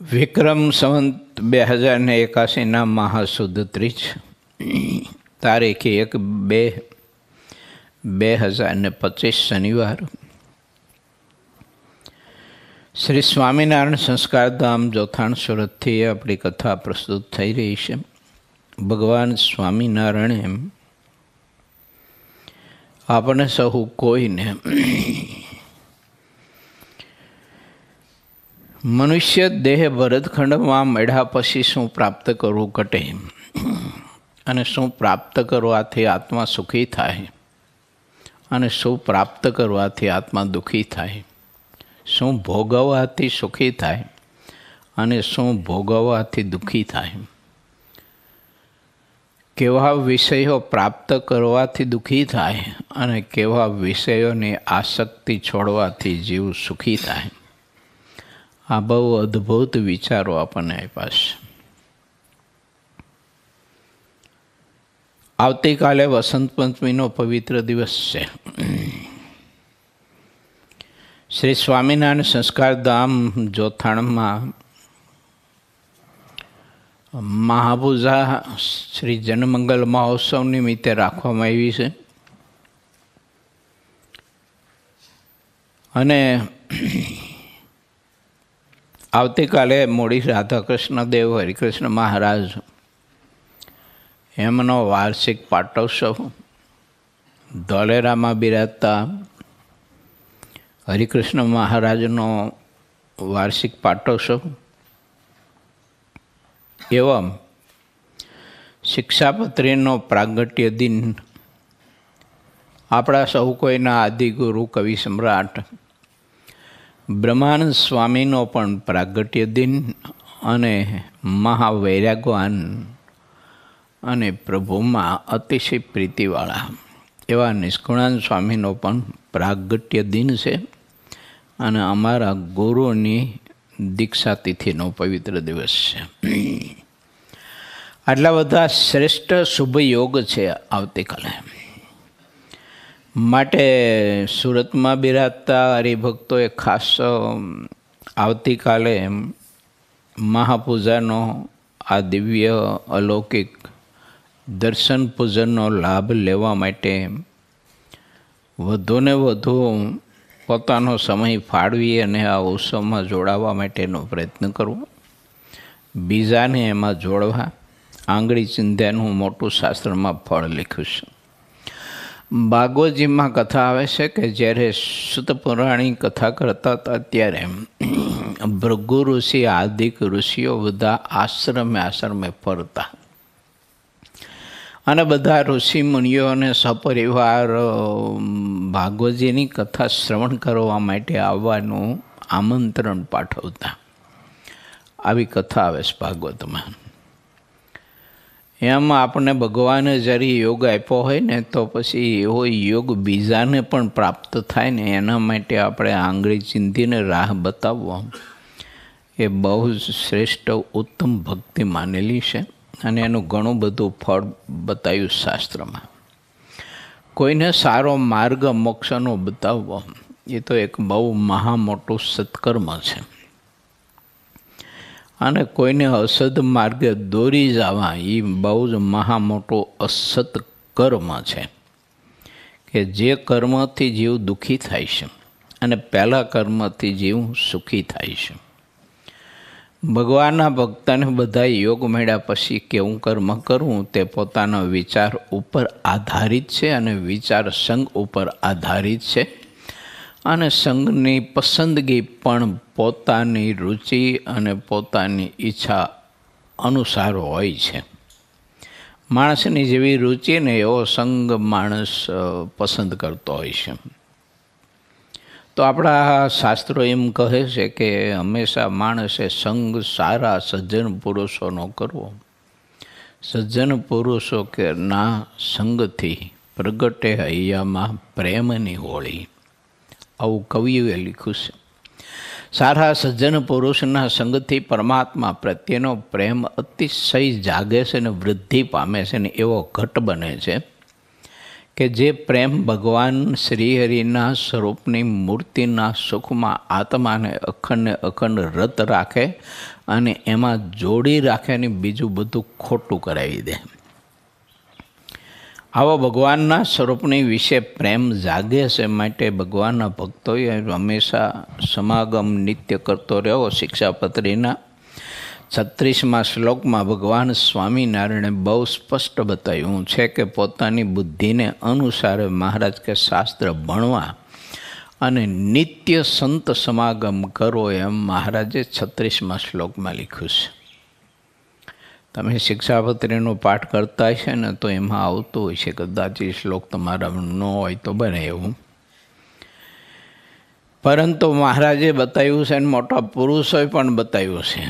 વિક્રમ સંવત 2081 મહાસુદ ત્રીજ તારીખ 1/2/2025 શનિવાર. શ્રી સ્વામિનારાયણ સંસ્કારધામ જોથાણ સુરતથી આપણી કથા પ્રસ્તુત થઈ રહી છે. ભગવાન સ્વામિનારાયણે આપણે સહુ કોઈને મનુષ્ય દેહ ભરતખંડમાં મળ્યા પછી શું પ્રાપ્ત કરવું ઘટે અને શું પ્રાપ્ત કરવાથી આત્મા સુખી થાય અને શું પ્રાપ્ત કરવાથી આત્મા દુઃખી થાય, શું ભોગવવાથી સુખી થાય અને શું ભોગવવાથી દુઃખી થાય, કેવા વિષયો પ્રાપ્ત કરવાથી દુઃખી થાય અને કેવા વિષયોની આસક્તિ છોડવાથી જીવ સુખી થાય. આ બહુ અદ્ભુત વિચારો આપણને આપ્યા છે. આવતીકાલે વસંત પંચમીનો પવિત્ર દિવસ છે. શ્રી સ્વામિનારાયણ સંસ્કારધામ જોથાણમાં મહાપૂજા શ્રી જનમંગલ મહોત્સવ નિમિત્તે રાખવામાં આવી છે અને આવતીકાલે મૂળી રાધાકૃષ્ણ દેવ હરિકૃષ્ણ મહારાજ એમનો વાર્ષિક પાટોત્સવ, ધોલેરામાં બિરાજતા હરિકૃષ્ણ મહારાજનો વાર્ષિક પાટોત્સવ એવં શિક્ષાપત્રીનો પ્રાગટ્ય દિન આપણા સૌ કોઈના આદિગુરુ કવિ સમ્રાટ બ્રહ્માનંદ સ્વામીનો પણ પ્રાગટ્ય દિન અને મહાવૈરાગવાન અને પ્રભુમાં અતિશય પ્રીતિવાળા એવા નિષ્કુળાનંદ સ્વામીનો પણ પ્રાગટ્ય દિન છે અને અમારા ગુરુની દીક્ષા તિથિનો પવિત્ર દિવસ છે. આટલા બધા શ્રેષ્ઠ શુભ યોગ છે આવતીકાલે. માટે સુરતમાં બિરાજતા હરિભક્તોએ ખાસ આવતીકાલે મહાપૂજાનો આ દિવ્ય અલૌકિક દર્શન પૂજનનો લાભ લેવા માટે વધુને વધુ પોતાનો સમય ફાળવી અને આ ઉત્સવમાં જોડાવા માટેનો પ્રયત્ન કરવો, બીજાને એમાં જોડવા. આંગળી ચિંધ્યાનું મોટું શાસ્ત્રમાં ફળ લખ્યું છે. ભાગવતજીમાં કથા આવે છે કે જ્યારે સુત પુરાણી કથા કરતા હતા ત્યારે ભૃગુ ઋષિ આદિક ઋષિઓ બધા આશ્રમે ફરતા અને બધા ઋષિ મુનિઓ અને સપરિવાર ભાગવતજીની કથા શ્રવણ કરવા માટે આવવાનું આમંત્રણ પાઠવતા. આવી કથા આવે છે ભાગવતમાં. એમ આપણને ભગવાને જ્યારે યોગ આપ્યો હોય ને તો પછી એવો યોગ બીજાને પણ પ્રાપ્ત થાય ને એના માટે આપણે આંગળી ચીંધીને રાહ બતાવવો એ બહુ જ શ્રેષ્ઠ ઉત્તમ ભક્તિ માનેલી છે અને એનું ઘણું બધું ફળ બતાવ્યું શાસ્ત્રમાં. કોઈને સારો માર્ગ મોક્ષનો બતાવવો એ તો એક બહુ મહા મોટું સત્કર્મ છે અને કોઈને અસદ માર્ગે દોરી જવા એ બહુ જ મહા મોટું અસત કર્મ છે કે જે કર્મથી જીવ દુઃખી થાય છે અને પહેલાં કર્મથી જીવ સુખી થાય છે. ભગવાનના ભક્તને બધા યોગ મળ્યા પછી કેવું કર્મ કરવું તે પોતાના વિચાર ઉપર આધારિત છે અને વિચાર સંગ ઉપર આધારિત છે અને સંઘની પસંદગી પણ પોતાની રુચિ અને પોતાની ઈચ્છા અનુસાર હોય છે. માણસની જેવી રુચિ ને એવો સંગ માણસ પસંદ કરતો હોય છે. તો આપણા શાસ્ત્રો એમ કહે છે કે હંમેશા માણસે સંગ સારા સજ્જન પુરુષોનો કરવો. સજ્જન પુરુષો કે ના સંગથી પ્રગટે હૈયામાં પ્રેમની હોળી, આવું કવિઓએ લખ્યું છે. સારા સજ્જન પુરુષના સંગથી પરમાત્મા પ્રત્યેનો પ્રેમ અતિશય જાગે છે ને વૃદ્ધિ પામે છે ને એવો ઘટ બને છે કે જે પ્રેમ ભગવાન શ્રીહરિના સ્વરૂપની મૂર્તિના સુખમાં આત્માને અખંડ રત રાખે અને એમાં જોડી રાખે અને બીજું બધું ખોટું કરાવી દે. આવો ભગવાનના સ્વરૂપની વિશે પ્રેમ જાગે છે. માટે ભગવાનના ભક્તોએ હંમેશા સમાગમ નિત્ય કરતો રહ્યો. શિક્ષાપત્રીના 36મા શ્લોકમાં ભગવાન સ્વામિનારાયણે બહુ સ્પષ્ટ બતાવ્યું છે કે પોતાની બુદ્ધિને અનુસારે મહારાજ કે શાસ્ત્ર ભણવા અને નિત્ય સંત સમાગમ કરો એમ મહારાજે 36મા શ્લોકમાં લખ્યું છે. તમે શિક્ષાપત્રીનો પાઠ કરતા હશે ને તો એમાં આવતું હોય છે. કદાચ એ શ્લોક તમારા ન હોય તો બને એવું, પરંતુ મહારાજે બતાવ્યું છે અને મોટા પુરુષોએ પણ બતાવ્યું છે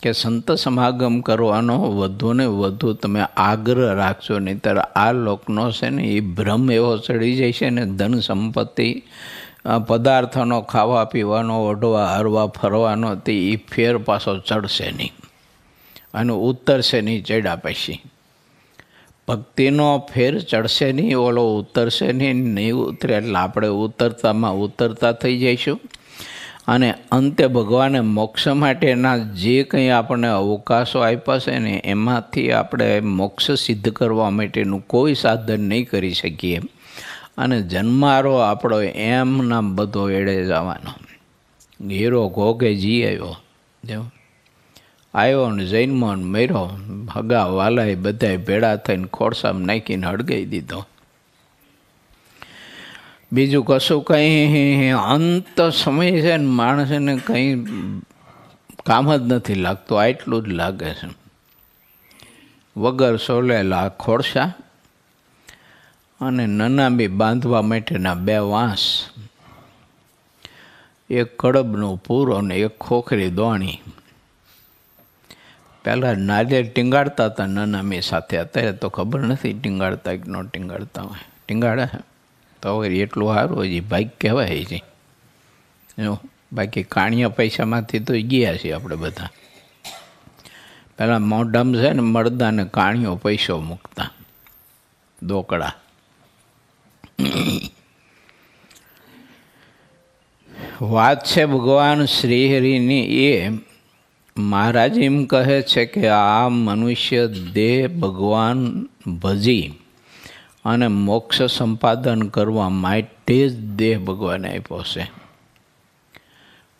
કે સંત સમાગમ કરવાનો વધુ ને વધુ તમે આગ્રહ રાખજો, નહીંતર આ લોકનો છે ને એ ભ્રમ એવો ચડી જાય છે ને ધન સંપત્તિ પદાર્થોનો ખાવા પીવાનો ઓઢવા હરવા ફરવાનો તે એ ફેર પાછો ચડશે નહીં અને ઉતરશે નહીં. ચડ્યા પછી ભક્તિનો ફેર ચડશે નહીં, ઓલો ઉતરશે નહીં ઉતરે એટલે આપણે ઉતરતા થઈ જઈશું. અને અંતે ભગવાને મોક્ષ માટેના જે કંઈ આપણને અવકાશો આપ્યા છે ને એમાંથી આપણે મોક્ષ સિદ્ધ કરવા માટેનું કોઈ સાધન નહીં કરી શકીએ. અને જન્મારો આપણો એમના બધો એડે જવાનો. હીરો ઘોગે જી આવ્યો ને જૈનમાં મર્યો, હગા વાલાએ બધાય ભેળા થઈને ખોરસામાં નાખીને હળગાઈ દીધો. બીજું કશું કંઈ અંત સમય છે ને માણસને કંઈ કામ જ નથી લાગતું, આટલું જ લાગે છે. વગર સોલેલા ખોરસા અને નનામી બાંધવા માટેના 2 વાંસ, એક કડબનું પૂરો ને એક ખોખરી દોણી. પહેલાં નારિયેળ ટીંગાડતા હતા નનામી સાથે, અત્યારે તો ખબર નથી ટીંગાડતા કે ન ટીંગાડતા હોય. ટીંગાડે તો એટલું સારું હજી ભાગ કહેવાય છે. બાકી કાણિયા પૈસામાંથી તો ગયા છીએ આપણે બધા. પહેલાં મોઢામાં છે ને મળદાને કાણિયો પૈસો મૂકતા, દોકડા. વાત છે ભગવાન શ્રીહરિની. એ મહારાજ એમ કહે છે કે આ મનુષ્ય દેહ ભગવાન ભજી અને મોક્ષ સંપાદન કરવા માટે જ દેહ ભગવાને આપ્યો છે.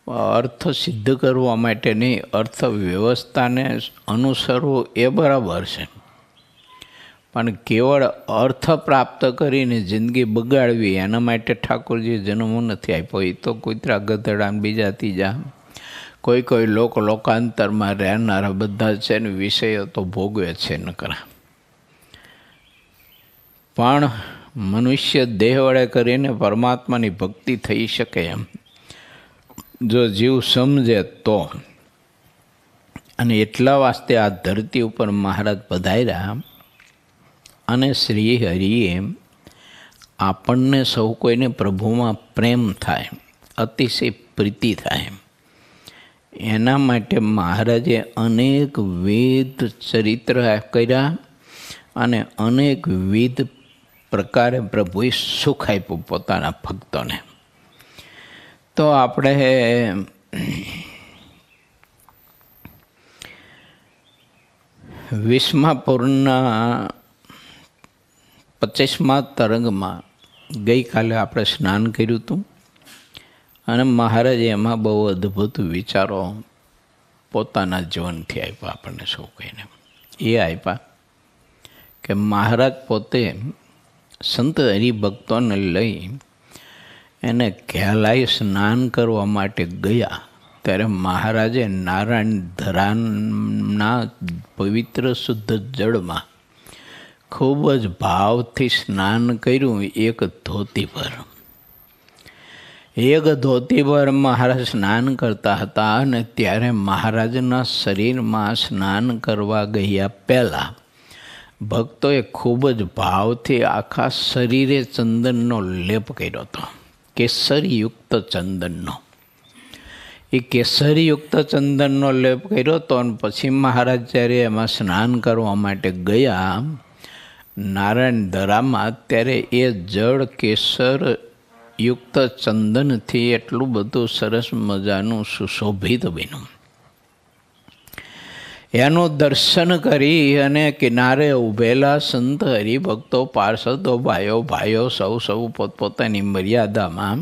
અર્થ સિદ્ધ કરવા માટે નહીં, અર્થ વ્યવસ્થાને અનુસરવું એ બરાબર છે, પણ કેવળ અર્થ પ્રાપ્ત કરીને જિંદગી બગાડવી એના માટે ઠાકોરજી જન્મ નથી આપ્યો. એ તો કૂતરા ગધેડા બીજા ત્રીજા કોઈ લોકાંતરમાં રહેનારા બધા છે ને વિષયો તો ભોગવે છે નકરા. પણ મનુષ્ય દેહ વડે કરીને પરમાત્માની ભક્તિ થઈ શકે એમ જો જીવ સમજે તો. અને એટલા વાસ્તે આ ધરતી ઉપર મહારાજ પધાર્યા અને શ્રી હરિએ આપણને સૌ કોઈને પ્રભુમાં પ્રેમ થાય, અતિશય પ્રીતિ થાય, એના માટે મહારાજે અનેક વિધ ચરિત્ર કર્યા અને અનેક વિધ પ્રકારે પ્રભુએ સુખ આપ્યું પોતાના ભક્તોને. તો આપણે 20મા પૂરના 25મા તરંગમાં ગઈકાલે આપણે સ્નાન કર્યું હતું અને મહારાજે એમાં બહુ અદ્ભુત વિચારો પોતાના જીવનથી આપ્યા આપણને સૌ કહીને. એ આપ્યા કે મહારાજ પોતે સંત હરિભક્તોને લઈ એને ઘેલાઈ સ્નાન કરવા માટે ગયા ત્યારે મહારાજે નારાયણ ધરાના પવિત્ર શુદ્ધ જળમાં ખૂબ જ ભાવથી સ્નાન કર્યું. એક ધોતી પર મહારાજ સ્નાન કરતા હતા અને ત્યારે મહારાજના શરીરમાં સ્નાન કરવા ગયા પહેલાં ભક્તોએ ખૂબ જ ભાવથી આખા શરીરે ચંદનનો લેપ કર્યો હતો, કેસરીયુક્ત ચંદનનો. એ કેસરીયુક્ત ચંદનનો લેપ કર્યો હતો અને પછી મહારાજ જ્યારે એમાં સ્નાન કરવા માટે ગયા નારાયણ ધરામાં ત્યારે એ જળ કેસર યુક્ત ચંદનથી એટલું બધું સરસ મજાનું સુશોભિત બન્યું. એનું દર્શન કરી અને કિનારે ઊભેલા સંત હરિભક્તો, પાર્ષદો, ભાઈઓ સૌ પોતપોતાની મર્યાદામાં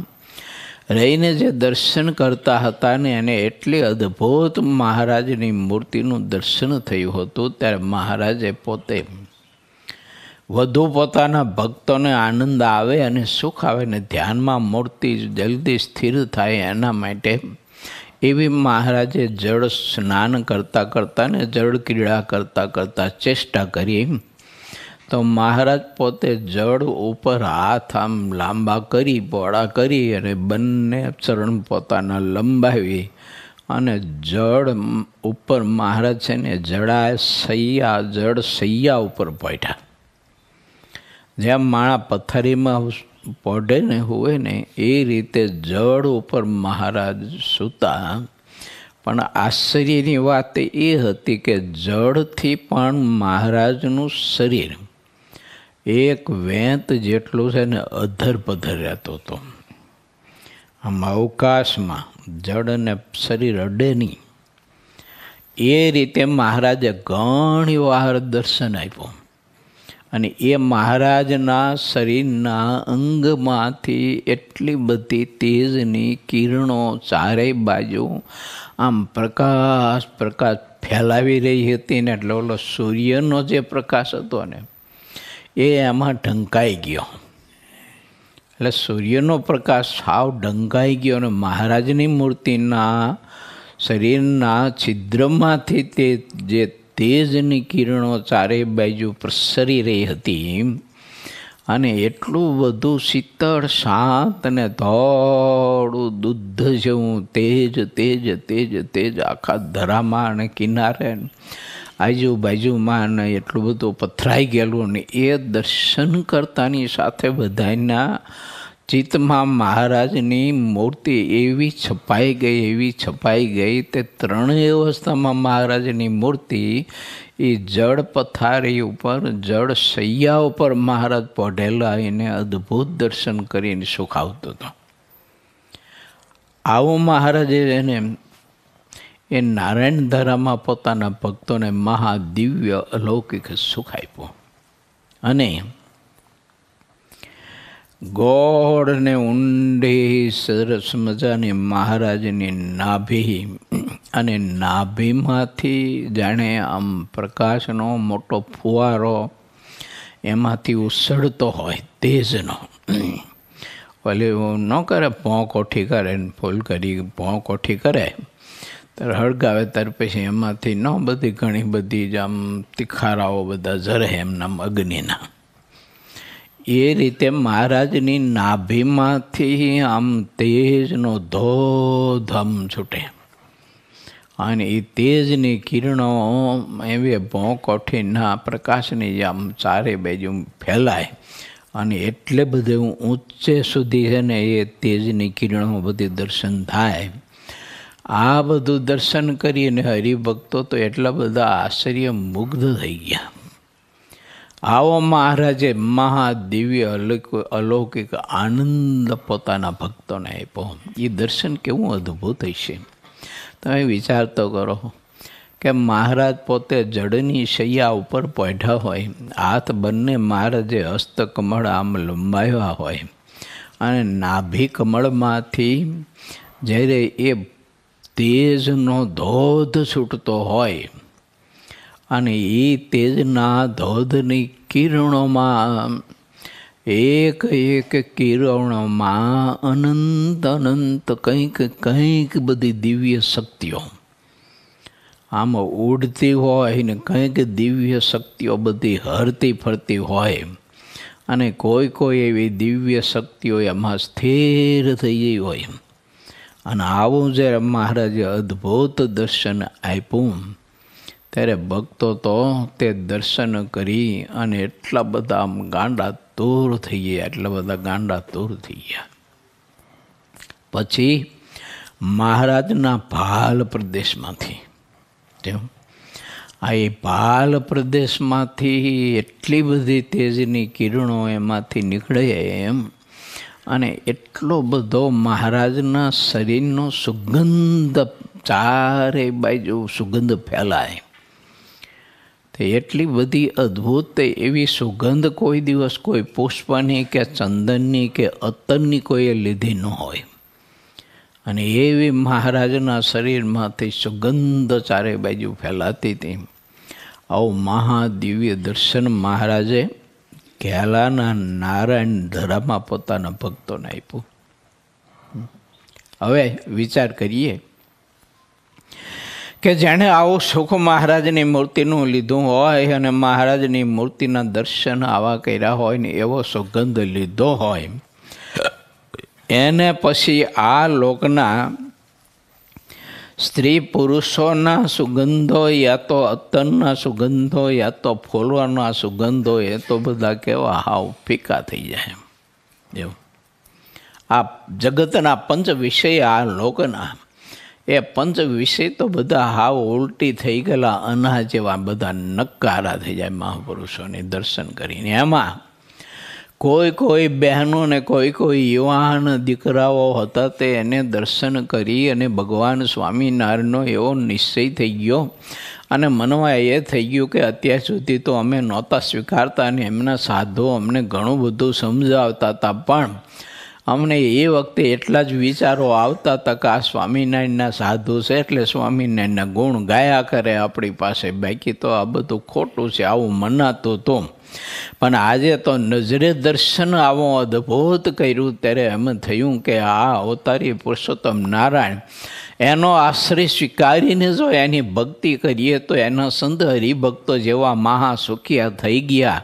રહીને જે દર્શન કરતા હતા ને એને એટલી અદ્ભુત મહારાજની મૂર્તિનું દર્શન થયું હતું. ત્યારે મહારાજે પોતે વધુ પોતાના ભક્તોને આનંદ આવે અને સુખ આવે ને ધ્યાનમાં મૂર્તિ જલ્દી સ્થિર થાય એના માટે એવી મહારાજે જળ સ્નાન કરતાં ને જળ ક્રીડા કરતાં ચેષ્ટા કરી. તો મહારાજ પોતે જળ ઉપર હાથ આમ લાંબા કરી, પહોળા કરી અને બંને ચરણ પોતાના લંબાવી અને જળ ઉપર મહારાજ છે ને જળ સૈયા ઉપર પોઢ્યા. જેમ માણા પથારીમાં પોઢે ને હોય ને એ રીતે જળ ઉપર મહારાજ સૂતા. પણ આશ્ચર્યની વાત એ હતી કે જળથી પણ મહારાજનું શરીર એક વેંત જેટલું છે ને અધર પધર રહેતો હતો. આમ અવકાશમાં જળ અને શરીર અડે નહીં એ રીતે મહારાજે ઘણી વાર દર્શન આપ્યું. અને એ મહારાજના શરીરના અંગમાંથી એટલી બધી તેજની કિરણો ચારેય બાજુ આમ પ્રકાશ ફેલાવી રહી હતી ને એટલે ઓલો સૂર્યનો જે પ્રકાશ હતો ને એ એમાં ઢંકાઈ ગયો. એટલે સૂર્યનો પ્રકાશ સાવ ઢંકાઈ ગયો અને મહારાજની મૂર્તિના શરીરના છિદ્રમાંથી તે જે તેજની કિરણો ચારેય બાજુ પ્રસરી રહી હતી અને એટલું બધું શીતળ, શાંત અને થોડું દૂધ જેવું તેજ આખા ધરામાં અને કિનારે આજુબાજુમાં ને એટલું બધું પથરાઈ ગયેલું. અને એ દર્શન કરતાની સાથે બધાના ચિત્તમાં મહારાજની મૂર્તિ એવી છપાઈ ગઈ તે ત્રણેય અવસ્થામાં મહારાજની મૂર્તિ એ જળ પથારી ઉપર, જળ સૈયા ઉપર મહારાજ પોઢેલા એને અદ્ભુત દર્શન કરીને સુખ આવતો હતો. આવું મહારાજે એને એ નારાયણ ધરામાં પોતાના ભક્તોને મહાદિવ્ય અલૌકિક સુખ આપ્યું. અને ગોળ ને ઊંડી સરસ મજાની મહારાજની નાભી અને નાભીમાંથી જાણે આમ પ્રકાશનો મોટો ફુવારો એમાંથી ઉછળતો હોય તેજનો. ઓલું ન કરે ભોં કોઠી કરે ને ફૂલ કરી ભોં કોઠી કરે ત્યારે હળગાવે ત્યાર પછી એમાંથી ન બધી ઘણી બધી જ આમ તીખારાઓ બધા ઝરે એમના અગ્નિના. એ રીતે મહારાજની નાભીમાંથી આમ તેજનો ધોધ આમ છૂટે અને એ તેજની કિરણો એવી ભોં કોઠીના પ્રકાશની આમ ચારે બાજુ ફેલાય અને એટલે બધે ઊંચે સુધી છે ને એ તેજની કિરણો બધી દર્શન થાય. આ બધું દર્શન કરીને હરિભક્તો તો એટલા બધા આશ્ચર્ય મુગ્ધ થઈ ગયા. આવો મહારાજે મહાદિવ્ય અલૌકિક આનંદ પોતાના ભક્તોને આપ્યો. એ દર્શન કેવું અદ્ભુત હશે તમે વિચાર તો કરો કે મહારાજ પોતે જળની શૈયા ઉપર પોઢ્યા હોય, હાથ બંને મહારાજે હસ્તકમળ આમ લંબાવ્યા હોય અને નાભી કમળમાંથી જ્યારે એ તેજનો ધોધ છૂટતો હોય અને એ તેજના ધોધની કિરણોમાં એક કિરણોમાં અનંત કંઈક બધી દિવ્ય શક્તિઓ આમ ઉડતી હોય ને કંઈક દિવ્ય શક્તિઓ બધી હરતી ફરતી હોય અને કોઈ એવી દિવ્ય શક્તિઓ એમાં સ્થિર થઈ ગઈ હોય. અને આવું જ્યારે મહારાજે અદ્ભુત દર્શન આપ્યું ત્યારે ભક્તો તો તે દર્શન કરી અને એટલા બધા આમ ગાંડા તૂર થઈ ગયા. પછી મહારાજના ભાલ પ્રદેશમાંથી આ એ ભાલ પ્રદેશમાંથી એટલી બધી તેજની કિરણો એમાંથી નીકળે એમ, અને એટલો બધો મહારાજના શરીરનો સુગંધ ચારે બાજુ સુગંધ ફેલાય. તે એટલી બધી અદ્ભુત એવી સુગંધ કોઈ દિવસ કોઈ પુષ્પની કે ચંદનની કે અત્તરની કોઈએ લીધી ન હોય. અને એવી મહારાજના શરીરમાંથી સુગંધ ચારે બાજુ ફેલાતી હતી. આવું મહાદિવ્ય દર્શન મહારાજે ઘેલાના નારાયણ ધરામાં પોતાના ભક્તોને આપ્યું. હવે વિચાર કરીએ કે જેણે આવું સુખ મહારાજની મૂર્તિનું લીધું હોય અને મહારાજની મૂર્તિના દર્શન આવા કર્યા હોય ને એવો સુગંધ લીધો હોય, એને પછી આ લોકના સ્ત્રી પુરુષોના સુગંધો યા તો અત્તરના સુગંધો યા તો ફૂલોના સુગંધો એ તો બધા કેવા હાવ ફીકા થઈ જાય. એવું આ જગતના પંચ વિષય આ લોકના એ પંચ વિષય તો બધા હાવ ઉલટી થઈ ગયેલા અનાજ જેવા બધા નકારા થઈ જાય મહાપુરુષોને દર્શન કરીને. એમાં કોઈ બહેનો ને કોઈ યુવાન દીકરાઓ હતા તે એને દર્શન કરી અને ભગવાન સ્વામિનારાયણનો એવો નિશ્ચય થઈ ગયો અને મનમાં એ થઈ ગયું કે અત્યાર સુધી તો અમે નહોતા સ્વીકારતા અને એમના સાધુ અમને ઘણું બધું સમજાવતા હતા, પણ અમને એ વખતે એટલા જ વિચારો આવતા હતા કે આ સ્વામિનારાયણના સાધુ છે એટલે સ્વામિનારાયણના ગુણ ગાયા કરે આપણી પાસે, બાકી તો આ બધું ખોટું છે આવું મનાતું હતું. પણ આજે તો નજરે દર્શન આવો અદ્ભુત કર્યું ત્યારે એમ થયું કે આ અવતારી પુરુષોત્તમ નારાયણ એનો આશ્રય સ્વીકારીને જો એની ભક્તિ કરીએ તો એના સંત હરિભક્તો જેવા મહાસુખિયા થઈ ગયા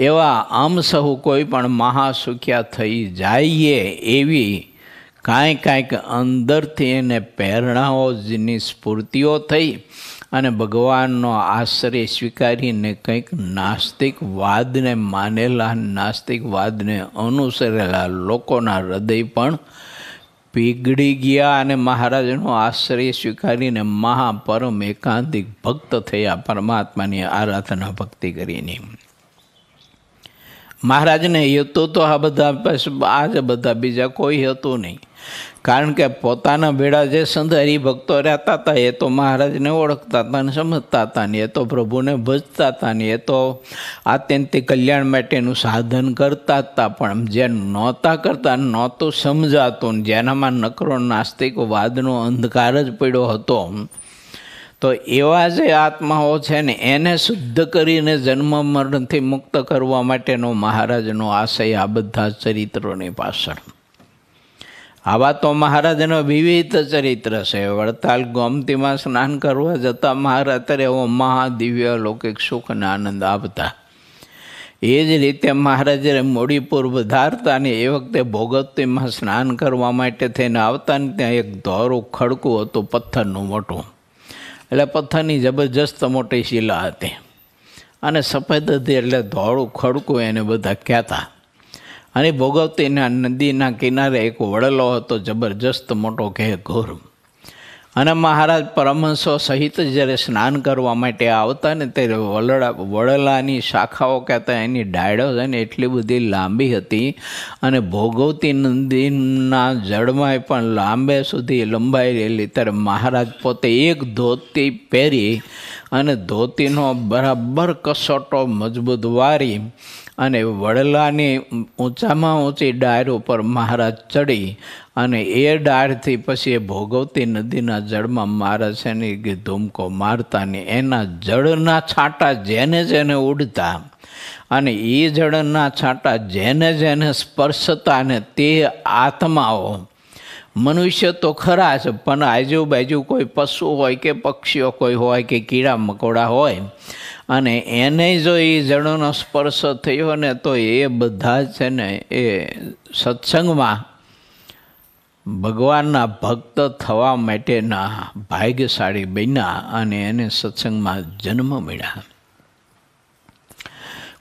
એવા આમ સહુ કોઈ પણ મહાસુખ્યા થઈ જઈએ એવી કાંઈક અંદરથી એને પ્રેરણાઓ જેની સ્ફૂર્તિઓ થઈ અને ભગવાનનો આશ્રય સ્વીકારીને કંઈક નાસ્તિકવાદને માનેલા નાસ્તિકવાદને અનુસરેલા લોકોના હૃદય પણ પીગળી ગયા અને મહારાજનો આશ્રય સ્વીકારીને મહાપરમ એકાંતિક ભક્ત થયા, પરમાત્માની આરાધના ભક્તિ કરીને. મહારાજને હતું તો આ બધા બીજા કોઈ હતું નહીં, કારણ કે પોતાના ભેળા જે સંત હરિભક્તો રહેતા હતા એ તો મહારાજને ઓળખતા હતા ને સમજતા હતા ને એ તો પ્રભુને ભજતા હતા ને એ તો આત્યંતિક કલ્યાણ માટેનું સાધન કરતા હતા. પણ જે નહોતા કરતા નહોતું સમજાતું ને જેનામાં નકરો નાસ્તિકવાદનો અંધકાર જ પડ્યો હતો, તો એવા જે આત્માઓ છે ને એને શુદ્ધ કરીને જન્મ મરણથી મુક્ત કરવા માટેનો મહારાજનો આશય આ બધા ચરિત્રોની પાછળ. આવા તો મહારાજનો વિવિધ ચરિત્ર છે. વડતાલ ગોમતીમાં સ્નાન કરવા જતા મહારાજ ત્યારે એવો મહાદિવ્ય લૌકિક સુખ અને આનંદ આપતા. એ જ રીતે મહારાજે મોડીપુર વધારતા ને એ વખતે ભોગવતીમાં સ્નાન કરવા માટે થઈને આવતા ને ત્યાં એક ધોરું ખડકું હતું પથ્થરનું મોટું, એટલે પથ્થરની જબરજસ્ત મોટી શિલા હતી અને સફેદ હતી એટલે ધોળું ખડકું એને બધા કહેતા. અને ભોગવતીના નદીના કિનારે એક વડલો હતો જબરજસ્ત મોટો કે ઘોર. અને મહારાજ પરમહંસો સહિત જ્યારે સ્નાન કરવા માટે આવતા ને ત્યારે વડલાની શાખાઓ કહેતા એની ડાળો છે ને એટલી બધી લાંબી હતી અને ભોગવતી નદીના જળમાં પણ લાંબે સુધી લંબાઈ રહેલી. ત્યારે મહારાજ પોતે એક ધોતી પહેરી અને ધોતીનો બરાબર કસોટો મજબૂત વારી અને વડલાની ઊંચામાં ઊંચી ડાળ ઉપર મહારાજ ચડી અને એ ડાળથી પછી એ ભોગવતી નદીના જળમાં મહારાજ એની ધૂમકો મારતા ને એના જળના છાંટા જેને ઉડતા અને એ જળના છાંટા જેને સ્પર્શતા ને તે આત્માઓ મનુષ્ય તો ખરા જ, પણ આજુબાજુ કોઈ પશુ હોય કે પક્ષીઓ કોઈ હોય કે કીડા મકોડા હોય અને એને જો એ જળનો સ્પર્શ થયો ને તો એ બધા છે ને એ સત્સંગમાં ભગવાનના ભક્ત થવા માટેના ભાગ્યશાળી બન્યા અને એને સત્સંગમાં જન્મ મળ્યા.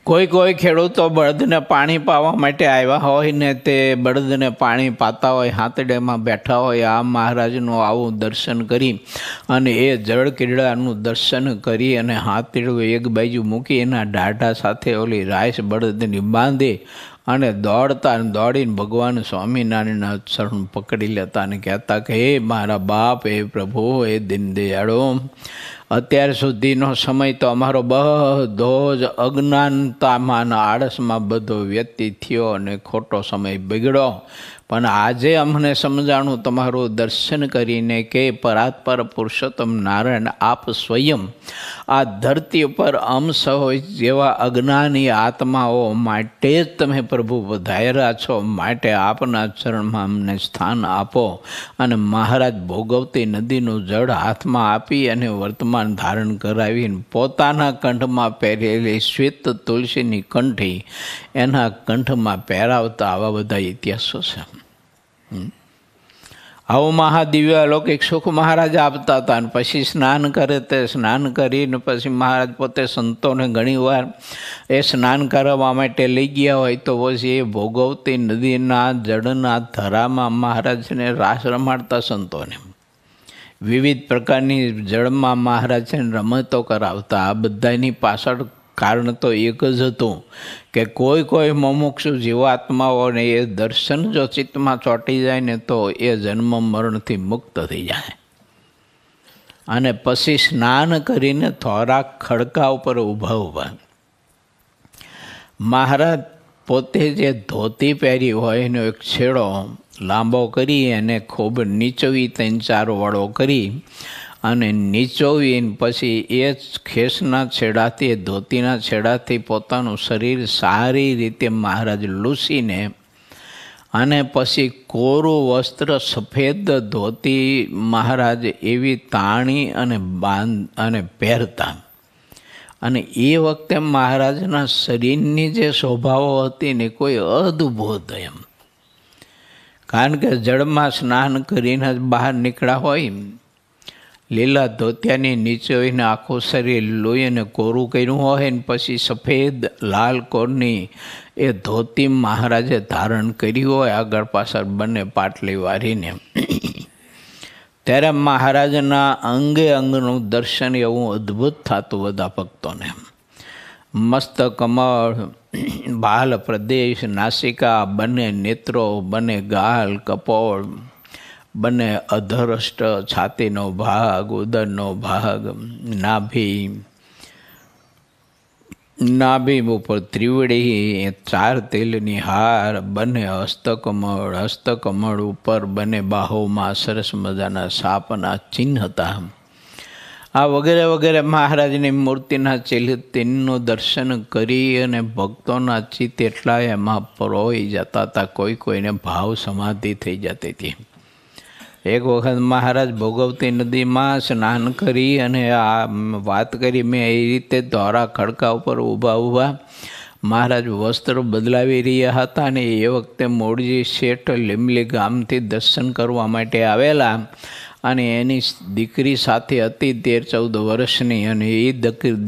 કોઈ ખેડૂતો બળદને પાણી પાવા માટે આવ્યા હોય ને તે બળદને પાણી પાતા હોય, હાથડેમાં બેઠા હોય, આ મહારાજનું આવું દર્શન કરી અને એ જળ કીડાનું દર્શન કરી અને હાથડું એક બાજુ મૂકી એના દાઢા સાથે ઓલી રાઈસ બળદની બાંધી અને દોડીને ભગવાન સ્વામિનારાયણના ચરણ પકડી લેતા અને કહેતા કે હે મારા બાપ, હે પ્રભુ, હે દીનદયાળો, અત્યાર સુધીનો સમય તો અમારો બધો જ અજ્ઞાનતામાં આળસમાં બધો વ્યતીત થયો અને ખોટો સમય બગડ્યો, પણ આજે અમને સમજાણું તમારું દર્શન કરીને કે પરાત્પર પુરુષોત્તમ નારાયણ આપ સ્વયં આ ધરતી ઉપર અંશ હોય જેવા અજ્ઞાની આત્માઓ માટે જ તમે પ્રભુ વધાર્યા છો, માટે આપના ચરણમાં અમને સ્થાન આપો. અને મહારાજ ભોગવતી નદીનું જળ હાથમાં આપી અને વર્તમાન ધારણ કરાવીને પોતાના કંઠમાં પહેરેલી શ્વેત તુલસીની કંઠી એના કંઠમાં પહેરાવતા આવા બધા ઇતિહાસો છે. આવું મહાદિવ્ય અલૌકિક સુખ મહારાજ આપતા હતા. અને પછી સ્નાન કરે, તે સ્નાન કરીને પછી મહારાજ પોતે સંતોને ઘણીવાર એ સ્નાન કરવા માટે લઈ ગયા હોય તો પછી એ ભોગવતી નદીના જળના ધરામાં મહારાજને રાસ રમાડતા સંતોને. વિવિધ પ્રકારની જળમાં મહારાજને રમતો કરાવતા. આ બધાની પાછળ કારણ તો એક જ હતું કે કોઈ મુમુક્ષુ જીવાત્માઓને એ દર્શન જો ચિત્તમાં ચોંટી જાય ને તો એ જન્મ મરણથી મુક્ત થઈ જાય. અને પછી સ્નાન કરીને થોડાક ખડકા ઉપર ઊભા મહારાજ પોતે જે ધોતી પહેરી હોય એનો એક છેડો લાંબો કરી અને ખૂબ નીચવી 3-4 વળો કરી અને નીચોવીને પછી એ ખેસના છેડાથી, એ ધોતીના છેડાથી પોતાનું શરીર સારી રીતે મહારાજ લૂસીને અને પછી કોરું વસ્ત્ર સફેદ ધોતી મહારાજ એવી તાણી અને પહેરતા. અને એ વખતે મહારાજના શરીરની જે શોભાઓ હતી ને કોઈ અદ્ભુત એમ, કારણ કે જળમાં સ્નાન કરીને જ બહાર નીકળ્યા હોય, લીલા ધોતિયાની નીચે હોઈને આખું શરીર લોહીને કોરું કર્યું હોય ને પછી સફેદ લાલ કોરની એ ધોતી મહારાજે ધારણ કરી હોય આગળ પાછળ બંને પાટલી વારીને, ત્યારે મહારાજના અંગે અંગનું દર્શન એવું અદ્ભુત થતું બધા ભક્તોને. મસ્ત કમળ, બાલ પ્રદેશ, નાસિકા, બંને નેત્રો, બંને ગાલ, કપોળ, બંને અધરષ્ટ, છાતીનો ભાગ, ઉદરનો ભાગ, નાભી ઉપર ત્રિવેણી, 4 તેલની હાર, બંને હસ્તકમળ ઉપર બંને બાહોમાં સરસ મજાના સાપના ચિહ્ન હતા. આ વગેરે વગેરે મહારાજની મૂર્તિના ચિહ્નનું દર્શન કરી અને ભક્તોના ચિત્ત એટલા એમાં પરોઈ જતા હતા, કોઈને ભાવ સમાધિ થઈ જતી હતી. એક વખત મહારાજ ભોગવતી નદીમાં સ્નાન કરી અને આ વાત કરી મેં એ રીતે ધોરા ખડકા ઉપર ઊભા મહારાજ વસ્ત્ર બદલાવી રહ્યા હતા. અને એ વખતે મોડજી શેઠ લીમલી ગામથી દર્શન કરવા માટે આવેલા અને એની દીકરી સાથે હતી 13-14 વર્ષની. અને એ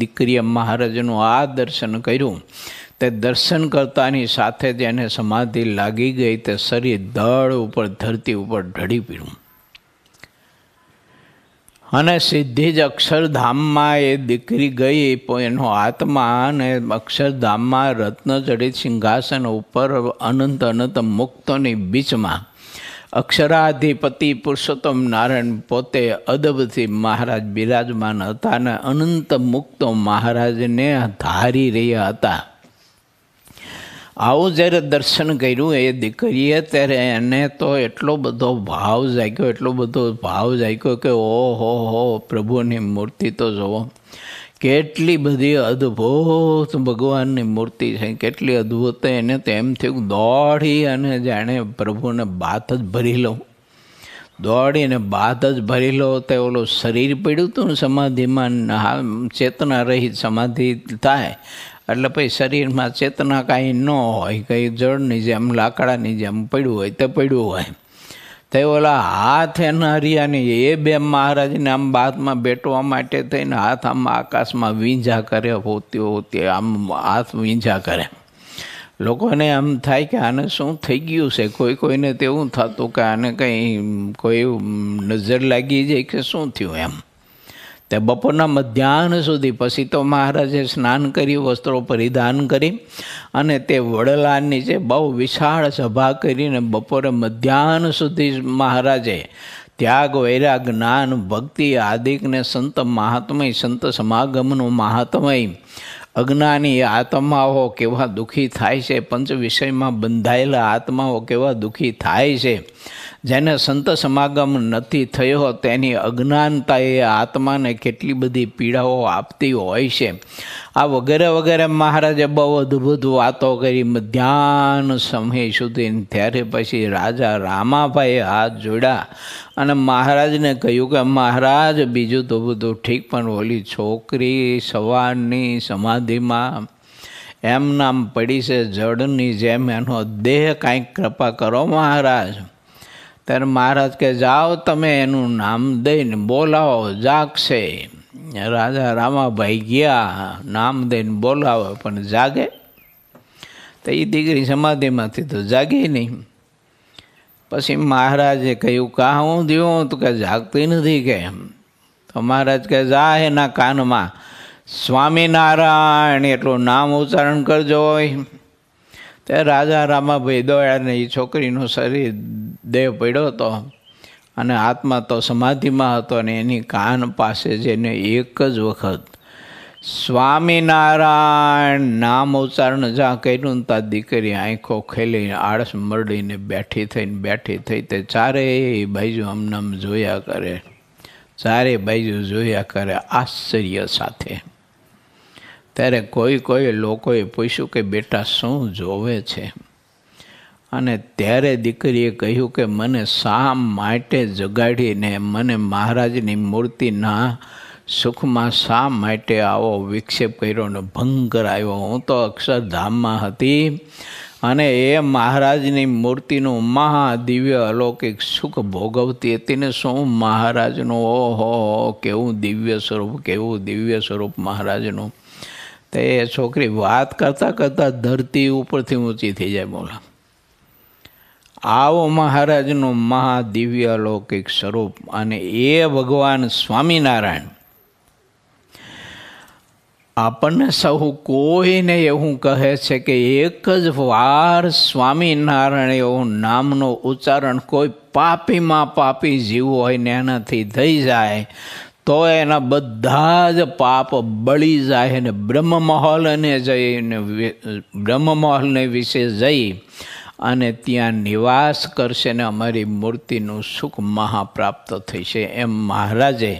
દીકરીએ મહારાજનું આ દર્શન કર્યું. તે દર્શન કરતાની સાથે જ એને સમાધિ લાગી ગઈ. તે શરીર ધડ ઉપર ધરતી ઉપર ઢળી પીડ્યું અને સીધી જ અક્ષરધામમાં એ દીકરી ગઈ. એનો આત્મા અને અક્ષરધામમાં રત્નજડિત સિંહાસન ઉપર અનંત મુક્તોની બીચમાં અક્ષરાધિપતિ પુરુષોત્તમ નારાયણ પોતે અદબથી મહારાજ બિરાજમાન હતા અને અનંત મુક્તો મહારાજને ધારી રહ્યા હતા. આવું જ્યારે દર્શન કર્યું એ દીકરીએ ત્યારે એને તો એટલો બધો ભાવ જાગ્યો કે ઓહો પ્રભુની મૂર્તિ તો જુઓ, કેટલી બધી અદ્ભુત ભગવાનની મૂર્તિ છે, કેટલી અદ્ભુત. એને તો એમ થયું દોડી અને જાણે પ્રભુને બાત જ ભરી લઉં, દોડીને બાત જ ભરી લો. તે ઓલું શરીર પડ્યું હતું ને સમાધિમાં, ચેતના રહિત સમાધિ થાય એટલે પછી શરીરમાં ચેતના કાંઈ ન હોય, કંઈ જળની જેમ લાકડાની જેમ પડ્યું હોય તે પડ્યું હોય. તે ઓલા હાથ એના હરિયાને એ બે મહારાજને આમ બાદમાં બેઠવા માટે થઈને હાથ આમ આકાશમાં વીંઝા કરે, હોતી આમ હાથ વીંઝા કરે. લોકોને આમ થાય કે આને શું થઈ ગયું છે. કોઈને તેવું થતું કે આને કંઈ કોઈ નજર લાગી જાય કે શું થયું એમ. તે બપોરના મધ્યાહન સુધી પછી તો મહારાજે સ્નાન કરી, વસ્ત્રો પરિધાન કરી અને તે વડલા નીચે બહુ વિશાળ સભા કરીને બપોરે મધ્યાહન સુધી મહારાજે ત્યાગ, વૈરાગ, જ્ઞાન, ભક્તિ આદિકને સંત મહાત્મય, સંત સમાગમનું મહાત્મય, અજ્ઞાની આત્માઓ કેવા દુઃખી થાય છે, પંચ વિષયમાં બંધાયેલા આત્માઓ કેવા દુઃખી થાય છે, જેને સંત સમાગમ નથી થયો તેની અજ્ઞાનતા એ આત્માને કેટલી બધી પીડાઓ આપતી હોય છે. આ વગેરે વગેરે મહારાજે બહુ અદ્ભુત વાતો કરી મધ્યાહન સમય સુધી. ત્યારે પછી રાજા રામાભાઈએ હાથ જોડ્યા અને મહારાજને કહ્યું કે મહારાજ, બીજું તો બધું ઠીક, પણ ઓલી છોકરી સવારની સમાધિમાં એમ નામ પડી છે જળની જેમ, એનો દેહ કાંઈક કૃપા કરો મહારાજ. ત્યારે મહારાજ કે જાઓ તમે એનું નામ દઈને બોલાવો, જાગશે. રાજા રામાભાઈ ગયા, નામ દઈને બોલાવો પણ જાગે. તો એ દીકરી સમાધિમાંથી તો જાગી નહીં. પછી મહારાજે કહ્યું કાં હું થયું? તો કે જાગતી નથી કે. તો મહારાજ કે જા એના કાનમાં સ્વામિનારાયણ એટલું નામ ઉચ્ચારણ કરજો. તે રાજા રામાભાઈ દોડ્યા ને એ છોકરીનું શરીર દેહ પડ્યો હતો અને આત્મા તો સમાધિમાં હતો ને એની કાન પાસે જઈને એક જ વખત સ્વામિનારાયણ નામ ઉચ્ચારણ જ્યાં કર્યું ને ત્યાં દીકરી આંખો ખેલીને આળસ મરડીને બેઠી થઈ. તે ચારેય બાજુ આમ જોયા કરે, ચારે બાજુ જોયા કરે આશ્ચર્ય સાથે. ત્યારે કોઈ લોકોએ પૂછ્યું કે બેટા શું જોવે છે? અને ત્યારે દીકરીએ કહ્યું કે મને શા માટે જગાડીને મને મહારાજની મૂર્તિના સુખમાં શા માટે આવો વિક્ષેપ કર્યો ને ભંગ કરાયો? હું તો અક્ષરધામમાં હતી અને એ મહારાજની મૂર્તિનું મહાદિવ્ય અલૌકિક સુખ ભોગવતી હતી ને શું મહારાજનું, ઓહો કેવું દિવ્ય સ્વરૂપ, કેવું દિવ્ય સ્વરૂપ મહારાજનું. તે છોકરી વાત કરતાં કરતાં ધરતી ઉપરથી ઊંચી થઈ જાય. બોલા આવો મહારાજનું મહાદિવ્ય અલૌકિક સ્વરૂપ. અને એ ભગવાન સ્વામિનારાયણ આપણને સહુ કોઈને એવું કહે છે કે એક જ વાર સ્વામિનારાયણ એવું નામનું ઉચ્ચારણ કોઈ પાપીમાં પાપી જીવ હોય ને એનાથી થઈ જાય તો એના બધા જ પાપ બળી જાય ને બ્રહ્મમહોલને વિશે જઈ અને ત્યાં નિવાસ કરશે ને અમારી મૂર્તિનું સુખ મહાપ્રાપ્ત થશે. એમ મહારાજે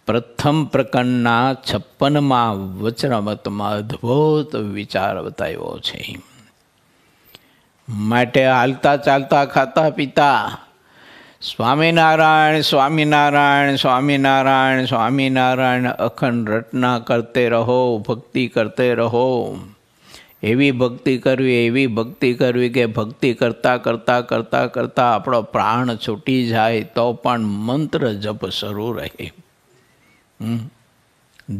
પ્રથમ પ્રકરણના 56માં વચનામૃતમાં અદ્ભુત વિચાર બતાવ્યો છે. માટે હાલતા ચાલતા ખાતા પીતા સ્વામિનારાયણ સ્વામિનારાયણ સ્વામિનારાયણ સ્વામિનારાયણ અખંડ રટના કરતે રહો, ભક્તિ કરતે રહો. એવી ભક્તિ કરવી કે ભક્તિ કરતાં કરતાં કરતાં કરતાં આપણો પ્રાણ છૂટી જાય તો પણ મંત્ર જપ શરૂ રહે.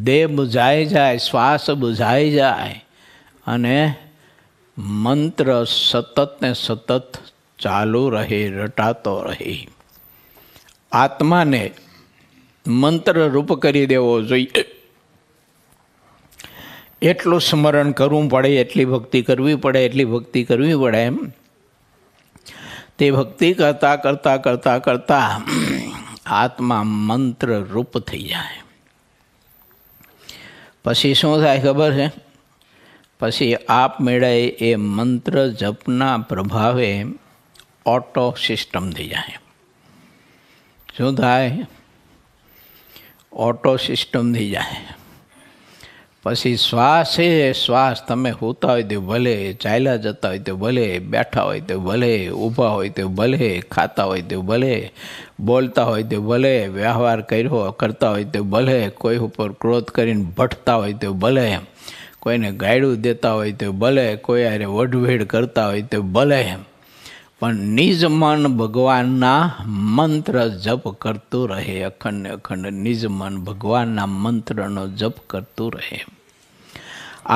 દેહ બુઝાઈ જાય, શ્વાસ બુઝાઈ જાય અને મંત્ર સતત ને સતત ચાલુ રહે, રટાતો રહે. આત્માને મંત્ર રૂપ કરી દેવો જોઈએ. એટલું સ્મરણ કરવું પડે, એટલી ભક્તિ કરવી પડે. એમ તે ભક્તિ કરતાં કરતાં કરતાં કરતાં આત્મા મંત્ર રૂપ થઈ જાય. પછી શું થાય ખબર છે? પછી આપમેળે એ મંત્ર જપના પ્રભાવે ઓટો સિસ્ટમ થઈ જાય. શું થાય? ઓટો સિસ્ટમ થઈ જાય. પછી શ્વાસે શ્વાસ તમે સૂતા હોય તો ભલે, ચાલ્યા જતા હોય તો ભલે, બેઠા હોય તો ભલે, ઊભા હોય તો ભલે, ખાતા હોય તો ભલે, બોલતા હોય તો ભલે, વ્યવહાર કરતા હોય તો ભલે, કોઈ ઉપર ક્રોધ કરીને ભટતા હોય તો ભલે, કોઈને ગાયડું દેતા હોય તો ભલે, કોઈ હારે વઢવેડ કરતા હોય તો ભલે, પણ નિજ મન ભગવાનના મંત્ર જપ કરતું રહે, અખંડ ને અખંડ નિજ મન ભગવાનના મંત્રનો જપ કરતું રહે.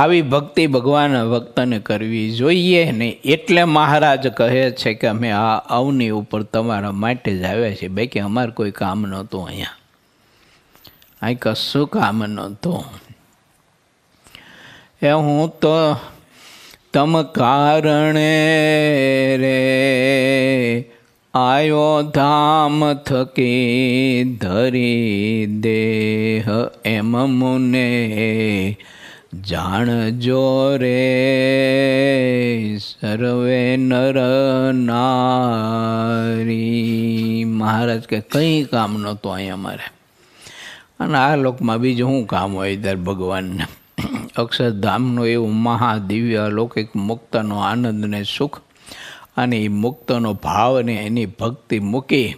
આવી ભક્તિ ભગવાન ભક્તને કરવી જોઈએ ને. એટલે મહારાજ કહે છે કે અમે આ અવની ઉપર તમારા માટે જ આવ્યા છીએ. બાકી અમારે કોઈ કામ નહોતું અહીંયા, અહીં કશું કામ નહોતું. એ હું તો તમ કારણે રે આયો ધામ થકી ધરી દેહ, એમ મુને જાણજો રે સર્વે નર નારી. મહારાજ કે કંઈ કામ નહોતું અહીંયા અમારે. અને આ લોકમાં બીજું શું કામ હોય ત્યારે ભગવાનને. અક્ષરધામનું એવું મહાદિવ્ય અલૌકિક મુક્તનો આનંદ ને સુખ અને એ મુક્તનો ભાવ ને એની ભક્તિ મૂકી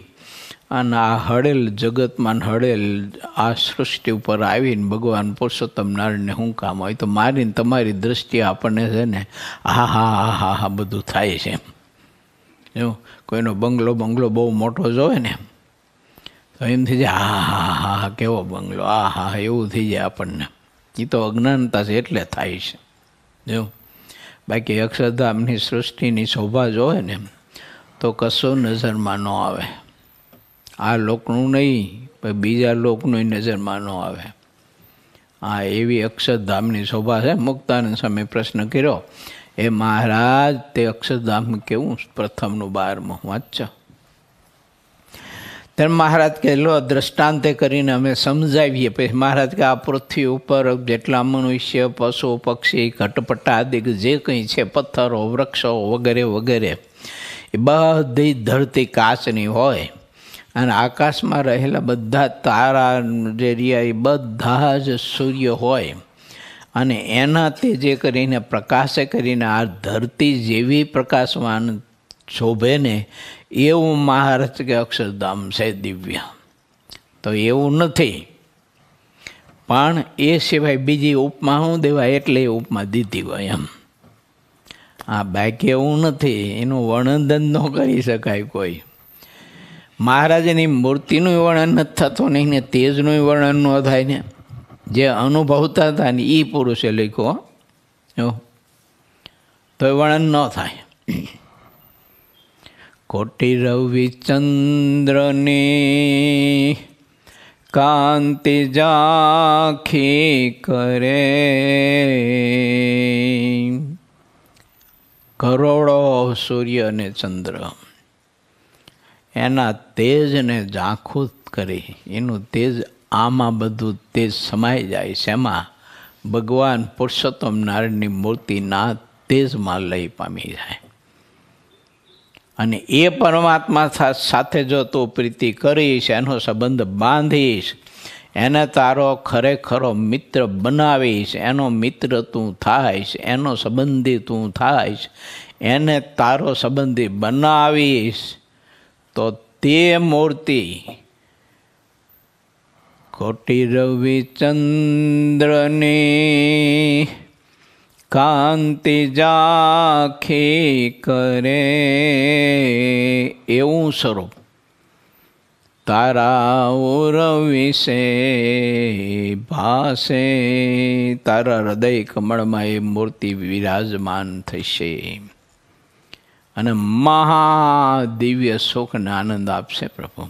અને આ હળેલ જગતમાં હળેલ આ સૃષ્ટિ ઉપર આવીને ભગવાન પુરુષોત્તમ નારાયણને શું કામ હોય? તો મારીને તમારી દ્રષ્ટિએ આપણને છે ને હા હા હા હા હા બધું થાય છે. જો કોઈનો બંગલો બહુ મોટો જોવે ને તો એમ થઈ જાય હા હા હા હા કેવો બંગલો, આ હા એવું થઈ જાય આપણને. એ તો અજ્ઞાનતા છે એટલે થાય છે. જો બાકી અક્ષરધામની સૃષ્ટિની શોભા જોવે ને તો કશું નજરમાં ન આવે. આ લોકનું નહીં પણ બીજા લોકનું નજરમાં ન આવે. આ એવી અક્ષરધામની શોભા છે. મુક્તાનંદ સ્વામી પ્રશ્ન કર્યો, એ મહારાજ તે અક્ષરધામ કેવું? પ્રથમનું 12મું વાંચો. ત્યારે મહારાજ કે લો દ્રષ્ટાંતે કરીને અમે સમજાવીએ. પછી મહારાજ કે આ પૃથ્વી ઉપર જેટલા મનુષ્ય પશુ પક્ષી ઘટપટાદિક જે કંઈ છે, પથ્થરો વૃક્ષો વગેરે વગેરે, એ બધી ધરતી કાચની હોય અને આકાશમાં રહેલા બધા તારા જે રહ્યા એ બધા જ સૂર્ય હોય અને એના તેજે કરીને પ્રકાશે કરીને આ ધરતી જેવી પ્રકાશવાન શોભે ને એવું મહારાજ કે અક્ષરધામ છે દિવ્ય. તો એવું નથી, પણ એ સિવાય બીજી ઉપમા શું દેવાય એટલે એ ઉપમા દીધી હોય એમ. આ બાકી એવું નથી, એનું વર્ણન ન કરી શકાય કોઈ. મહારાજની મૂર્તિનું વર્ણન નથી થતું નહીં ને તેજનું વર્ણન ન થાય ને. જે અનુભવતા હતા ને એ પુરુષે લખ્યો તો એ વર્ણન ન થાય. કોટી રવિચંદ્રની કાંતિ ઝાંખી કરે, કરોડો સૂર્ય અને ચંદ્ર એના તેજને ઝાંખું કરી, એનું તેજ આમાં બધું તેજ સમાઈ જાય છે. એમાં ભગવાન પુરુષોત્તમ નારાયણની મૂર્તિના તેજમાં લઈ પામી જાય. અને એ પરમાત્મા સાથે જો તું પ્રીતિ કરીશ, એનો સંબંધ બાંધીશ, એને તારો ખરેખરો મિત્ર બનાવીશ, એનો મિત્ર તું થાઈશ, એનો સંબંધી તું થાઈશ, એને તારો સંબંધી બનાવીશ, તો તે મૂર્તિ કોટી રવિચંદ્રની કાંતિ ઝાંખી કરે એવું સ્વરૂપ તારા ઓર વિશે ભાસે. તારા હૃદય કમળમાં એ મૂર્તિ વિરાજમાન થશે અને મહાદિવ્ય સુખ અને આનંદ આપશે પ્રભુ.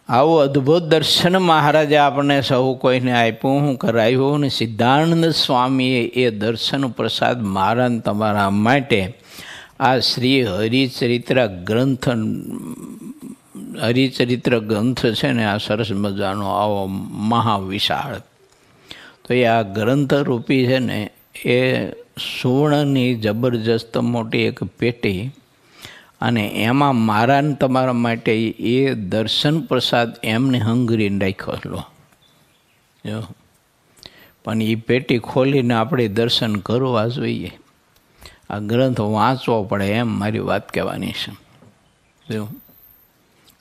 આવું અદ્ભુત દર્શન મહારાજે આપણને સૌ કોઈને આપ્યું, હું કરાવ્યું ને સિદ્ધાનંદ સ્વામીએ એ દર્શન પ્રસાદ મારા તમારા માટે આ શ્રી હરિચરિત્ર ગ્રંથ છે ને, આ સરસ મજાનો આવો મહાવિશાળ, તો એ આ ગ્રંથ રૂપી છે ને એ સુવર્ણની જબરજસ્ત મોટી એક પેટી અને એમાં મારા તમારા માટે એ દર્શન પ્રસાદ એમને હંગરીને રાખ્યો. જો પણ એ પેટી ખોલીને આપણે દર્શન કરવા જોઈએ. આ ગ્રંથ વાંચવો પડે એમ મારી વાત કહેવાની છે. જો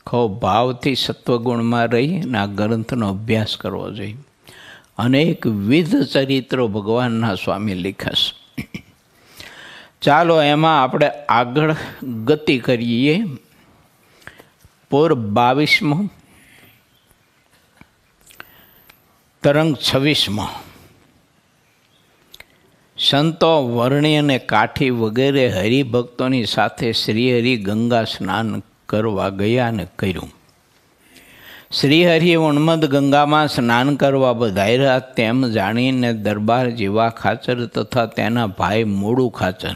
ખૂબ ભાવથી સત્વગુણમાં રહીને આ ગ્રંથનો અભ્યાસ કરવો જોઈએ. અનેકવિધ ચરિત્રો ભગવાનના સ્વામી લખ્યા છે. ચાલો એમાં આપણે આગળ ગતિ કરીએ. પૂર 22મો, તરંગ 26મો. સંતો, વર્ણી અને કાઠી વગેરે હરિભક્તોની સાથે શ્રીહરિ ગંગા સ્નાન કરવા ગયા અને કર્યું. શ્રીહરિ ઉન્મદ ગંગામાં સ્નાન કરવા બધાયરા તેમ જાણીને દરબાર જીવા ખાચર તથા તેના ભાઈ મોડું ખાચર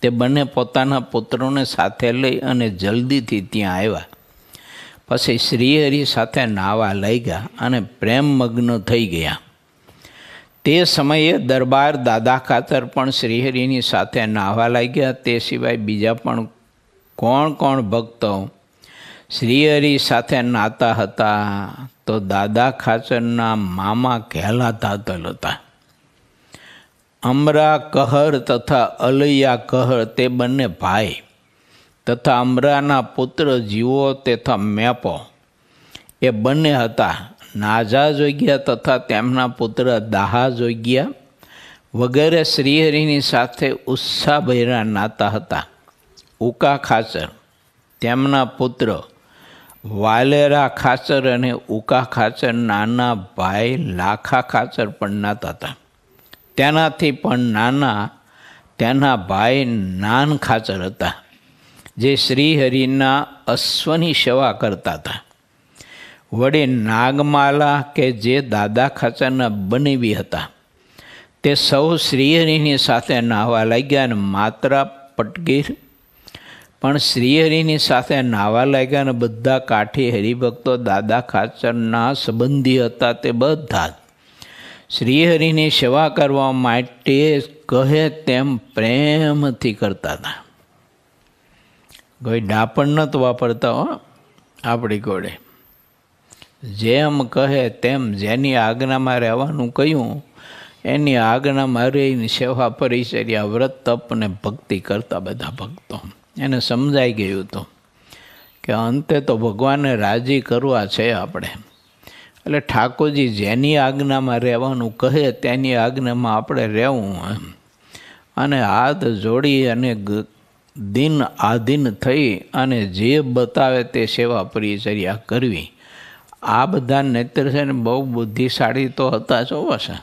તે બંને પોતાના પુત્રોને સાથે લઈ અને જલ્દીથી ત્યાં આવ્યા. પછી શ્રીહરિ સાથે નાહવા લઈ ગયા અને પ્રેમમગ્ન થઈ ગયા. તે સમયે દરબાર દાદા ખાચર પણ શ્રીહરિની સાથે નાહવા લાગ્યા. તે સિવાય બીજા પણ કોણ કોણ ભક્તો શ્રીહરિ સાથે નાતા હતા? તો દાદા ખાચરના મામા ઘેલા ધાતલ હતા. અમરા કહર તથા અલૈયા કહર તે બંને ભાઈ તથા અમરાના પુત્ર જીવો તથા મેપો એ બંને હતા. નાજા જોગ્યા તથા તેમના પુત્ર દાહા જોગ્યા વગેરે શ્રીહરિની સાથે ઉત્સાહભેરા નાતા હતા. ઉકા ખાચર તેમના પુત્ર વાલેરા ખાચર અને ઉકા ખાચર નાના ભાઈ લાખા ખાચર પણ નાતા હતા. તેનાથી પણ નાના તેના ભાઈ નાન ખાચર હતા, જે શ્રીહરિના અશ્વની સેવા કરતા હતા. વળી નાગમાલા કે જે દાદા ખાચરના બનેવી હતા તે સૌ શ્રીહરિની સાથે નાહવા લાગ્યા. અને માત્રા પટગીર પણ શ્રીહરિની સાથે નાહવા લાગ્યા. અને બધા કાઠી હરિભક્તો દાદા ખાચરના સંબંધી હતા તે બધા શ્રીહરિની સેવા કરવા માટે કહે તેમ પ્રેમથી કરતા હતા. કોઈ ડાપણ નહોતું વાપરતા હો આપણી ઘોડે. જેમ કહે તેમ જેની આજ્ઞામાં રહેવાનું કહ્યું એની આજ્ઞામાં રહીને સેવા પરિચર્યા વ્રત તપ અને ભક્તિ કરતા બધા ભક્તો. એને સમજાઈ ગયું હતું કે અંતે તો ભગવાનને રાજી કરવા છે આપણે. એટલે ઠાકોરજી જેની આજ્ઞામાં રહેવાનું કહે તેની આજ્ઞામાં આપણે રહેવું એમ. અને હાથ જોડી અને દિન આધીન થઈ અને જે બતાવે તે સેવા પરિચર્યા કરવી. આ બધા નેત્ર છે ને બહુ બુદ્ધિશાળી તો હતા જ છે.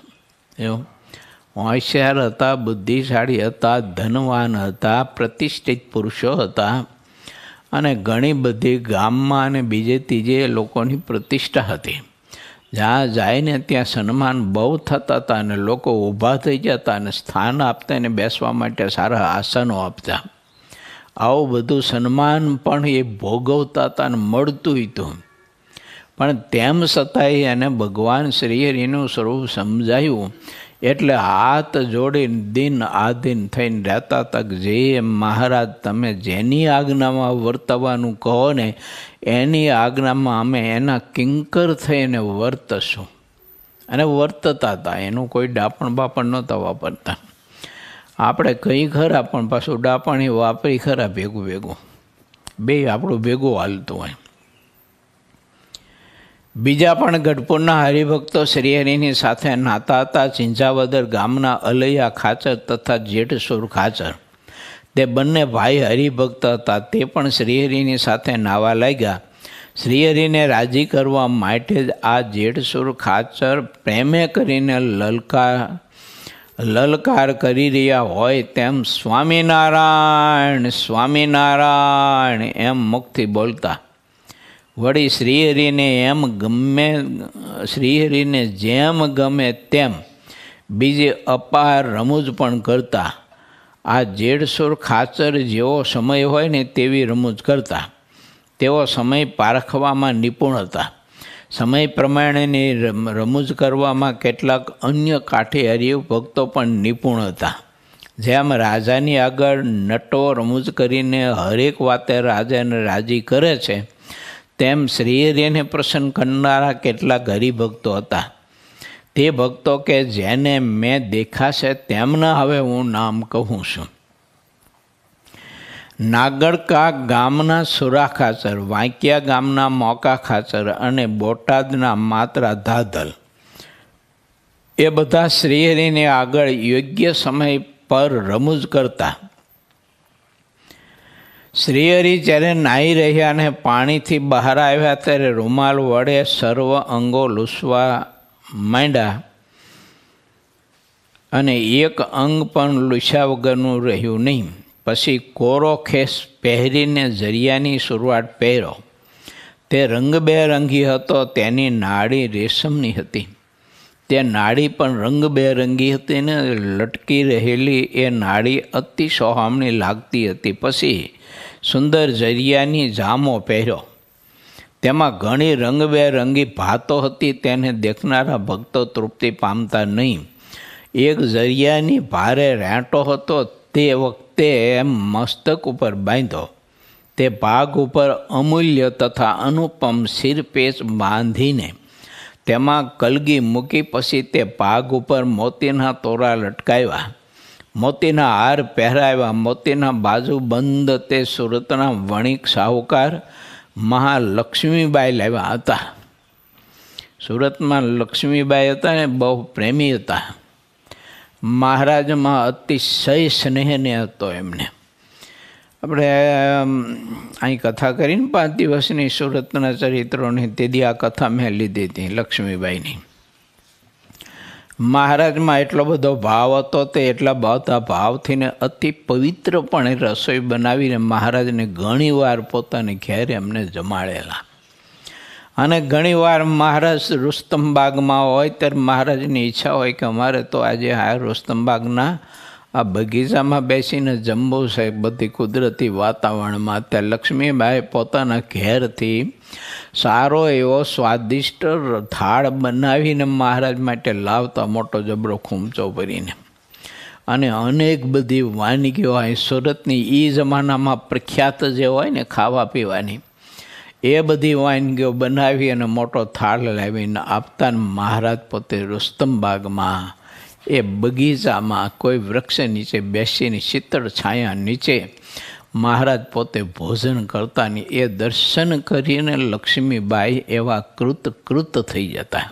એવું હોશિયાર હતા, બુદ્ધિશાળી હતા, ધનવાન હતા, પ્રતિષ્ઠિત પુરુષો હતા. અને ઘણી બધી ગામમાં અને બીજે ત્રીજે લોકોની પ્રતિષ્ઠા હતી. જ્યાં જાય ને ત્યાં સન્માન બહુ થતા હતા અને લોકો ઊભા થઈ જતા અને સ્થાન આપતા અને બેસવા માટે સારા આસનો આપતા. આવું બધું સન્માન પણ એ ભોગવતા હતા અને મળતું હતું. પણ તેમ છતાંય એને ભગવાન શ્રીહરિનું સ્વરૂપ સમજાયું એટલે હાથ જોડી દિન આધીન થઈને રહેતા હતા કે જે મહારાજ તમે જેની આજ્ઞામાં વર્તવાનું કહો ને એની આજ્ઞામાં અમે એના કિંકર થઈને વર્તશું. અને વર્તતા હતા. એનું કોઈ ડાપણ બાપણ નહોતા વાપરતા. આપણે કંઈ ખરા પણ પાછું ડાપણ એ વાપરી ખરા ભેગું ભેગું. બે આપણું ભેગું હાલતું હોય. બીજા પણ ગઢપુરના હરિભક્તો શ્રીહરિની સાથે નાતા હતા. ચિંચાવદર ગામના અલૈયા ખાચર તથા જેઠસુર ખાચર તે બંને ભાઈ હરિભક્ત હતા. તે પણ શ્રીહરિની સાથે નાહવા લાગ્યા. શ્રીહરિને રાજી કરવા માટે જ આ જેઠસુર ખાચર પ્રેમે કરીને લલકાર કરી રહ્યા હોય તેમ સ્વામિનારાયણ સ્વામિનારાયણ એમ મુખથી બોલતા. વળી શ્રીહરિને જેમ ગમે તેમ બીજી અપાર રમૂજ પણ કરતા. આ જેઠસુર ખાચર જેવો સમય હોય ને તેવી રમૂજ કરતા. તેઓ સમય પારખવામાં નિપુણ હતા. સમય પ્રમાણેની રમૂજ કરવામાં કેટલાક અન્ય કાઠી હરિભક્તો પણ નિપુણ હતા. જેમ રાજાની આગળ નટો રમૂજ કરીને હરેક વાતે રાજાને રાજી કરે છે તેમ શ્રીહરિને પ્રસન્ન કરનારા કેટલાક હરિભક્તો હતા. તે ભક્તો કે જેને મેં દેખાશે તેમના હવે હું નામ કહું છું. નાગડકા ગામના સુરા ખાચર, વાંકિયા ગામના મોકા ખાચર અને બોટાદના માત્રા ધાધલ એ બધા શ્રીહરિને આગળ યોગ્ય સમય પર રમૂજ કરતા. શ્રીહરિ જ્યારે નાહી રહ્યા અને પાણીથી બહાર આવ્યા ત્યારે રૂમાલ વડે સર્વ અંગો લૂસવા માંડ્યા અને એક અંગ પણ લૂછ્યા વગરનું રહ્યું નહીં. પછી કોરો ખેસ પહેરીને જરિયાની સુરવાટ પહેર્યો. તે રંગબેરંગી હતો. તેની નાડી રેશમની હતી. તે નાડી પણ રંગબેરંગી હતી ને લટકી રહેલી એ નાડી અતિ સોહામણી લાગતી હતી. પછી સુંદર જરિયાની જામો પહેર્યો. તેમાં ઘણી રંગબેરંગી ભાતો હતી. તેને દેખનારા ભક્તો તૃપ્તિ પામતા નહીં. એક જરિયાની ભારે રેંટો હતો. તે વખતે મસ્તક ઉપર બાંધ્યો. તે ભાગ ઉપર અમૂલ્ય તથા અનુપમ શિરપેચ બાંધીને તેમાં કલગી મૂકી પછી તે ભાગ ઉપર મોતીના તોરા લટકાવ્યા, મોતીના હાર પહેરાવ્યા, મોતીના બાજુ બંધ તે સુરતના વણિક શાહુકાર મહાલક્ષ્મીબાઈ લાવ્યા હતા. સુરતમાં લક્ષ્મીબાઈ હતા ને બહુ પ્રેમી હતા. મહારાજમાં અતિશય સ્નેહને હતો એમને. આપણે અહીં કથા કરીને 5 દિવસની સુરતના ચરિત્રોની તેથી આ કથા મેં લીધી હતી લક્ષ્મીબાઈની. મહારાજમાં એટલો બધો ભાવ હતો. તે એટલા બધા ભાવથી ને અતિ પવિત્રપણે રસોઈ બનાવીને મહારાજને ઘણીવાર પોતાને ઘેરે એમને જમાડેલા. અને ઘણીવાર મહારાજ રુસ્તમબાગમાં હોય ત્યારે મહારાજની ઈચ્છા હોય કે અમારે તો આજે આ રુસ્તમબાગના આ બગીચામાં બેસીને જમવું છે બધી કુદરતી વાતાવરણમાં. ત્યાં લક્ષ્મીબાઈ પોતાના ઘેરથી સારો એવો સ્વાદિષ્ટ થાળ બનાવીને મહારાજ માટે લાવતા, મોટો જબરો ખૂમચો ભરીને. અને અનેક બધી વાનગીઓ અહીં સુરતની એ જમાનામાં પ્રખ્યાત જે હોય ને ખાવા પીવાની, એ બધી વાનગીઓ બનાવી અને મોટો થાળ લાવીને આપતા. મહારાજ પોતે રુસ્તમબાગમાં એ બગીચામાં કોઈ વૃક્ષ નીચે બેસીને શીતળ છાયા નીચે મહારાજ પોતે ભોજન કરતા ને એ દર્શન કરીને લક્ષ્મીબાઈ એવા કૃત થઈ જતા.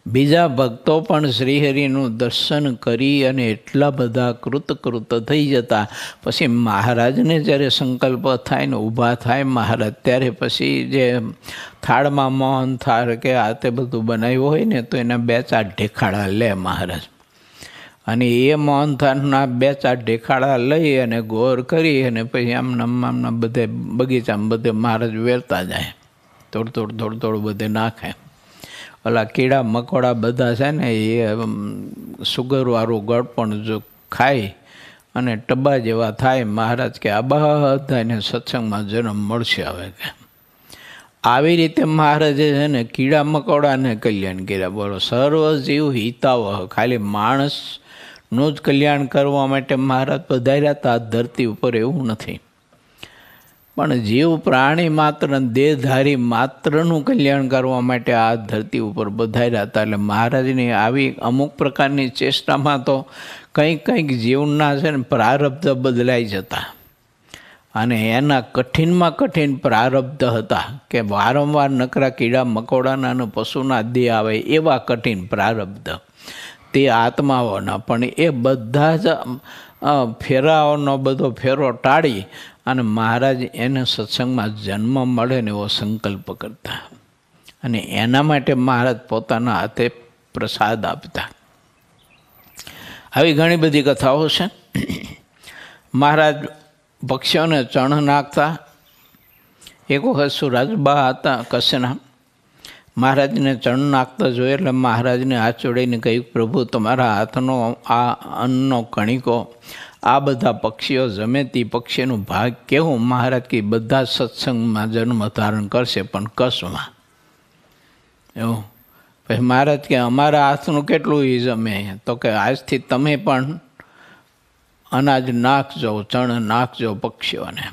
બીજા ભક્તો પણ શ્રીહરિનું દર્શન કરી અને એટલા બધા કૃત થઈ જતા. પછી મહારાજને જ્યારે સંકલ્પ થાય ને ઊભા થાય મહારાજ, ત્યારે પછી જે થાળમાં મોહન થાળ કે આ તે બધું બનાવ્યું હોય ને તો એના 2-4 ઢેખાડા લે મહારાજ. અને એ મોહનથાળના 2-4 ઢેખાડા લઈ અને ગોર કરી અને પછી આમના બધે બગીચામાં બધે મહારાજ વેરતા જાય. થોડું બધે નાખે. ઓલા કીડા મકોડા બધા છે ને એ સુગરવાળું ગળપણ જો ખાય અને ટબા જેવા થાય. મહારાજ કે આ બધાને સત્સંગમાં જન્મ મળશે હવે કે. આવી રીતે મહારાજે છે ને કીડા મકોડાને કલ્યાણ કર્યા. બોલો, સર્વ જીવ હિતાવહ. ખાલી માણસનું જ કલ્યાણ કરવા માટે મહારાજ પધાર્યા હતા આ ધરતી ઉપર એવું નથી, પણ જીવ પ્રાણી માત્ર દેહધારી માત્રનું કલ્યાણ કરવા માટે આ ધરતી ઉપર પધાર્યા હતા. એટલે મહારાજની આવી અમુક પ્રકારની ચેષ્ટામાં તો કંઈક જીવના છે ને પ્રારબ્ધ બદલાઈ જતા. અને એના કઠિનમાં કઠિન પ્રારબ્ધ હતા કે વારંવાર નકરા કીડા મકોડાના અને પશુના દેહ આવે એવા કઠિન પ્રારબ્ધ તે આત્માઓના. પણ એ બધા જ ફેરાઓનો બધો ફેરો ટાળી અને મહારાજ એને સત્સંગમાં જન્મ મળે ને એવો સંકલ્પ કરતા. અને એના માટે મહારાજ પોતાના હાથે પ્રસાદ આપતા. આવી ઘણી બધી કથાઓ છે. મહારાજ પક્ષીઓને ચણ નાખતા. એક વખત સુરાજબા હતા કચ્છના, મહારાજને ચણ નાખતા જોયે એટલે મહારાજને હાથ જોડીને કહ્યું, પ્રભુ તમારા હાથનો આ અન્નનો કણિકો આ બધા પક્ષીઓ જમે તે પક્ષીનું ભાગ કેવું? મહારાજ કે બધા સત્સંગમાં જન્મ ધારણ કરશે પણ કચ્છમાં. એવું પછી મહારાજ કે અમારા હાથનું કેટલું એ જમે? તો કે આજથી તમે પણ અનાજ નાખજો, ચણ નાખજો પક્ષીઓને,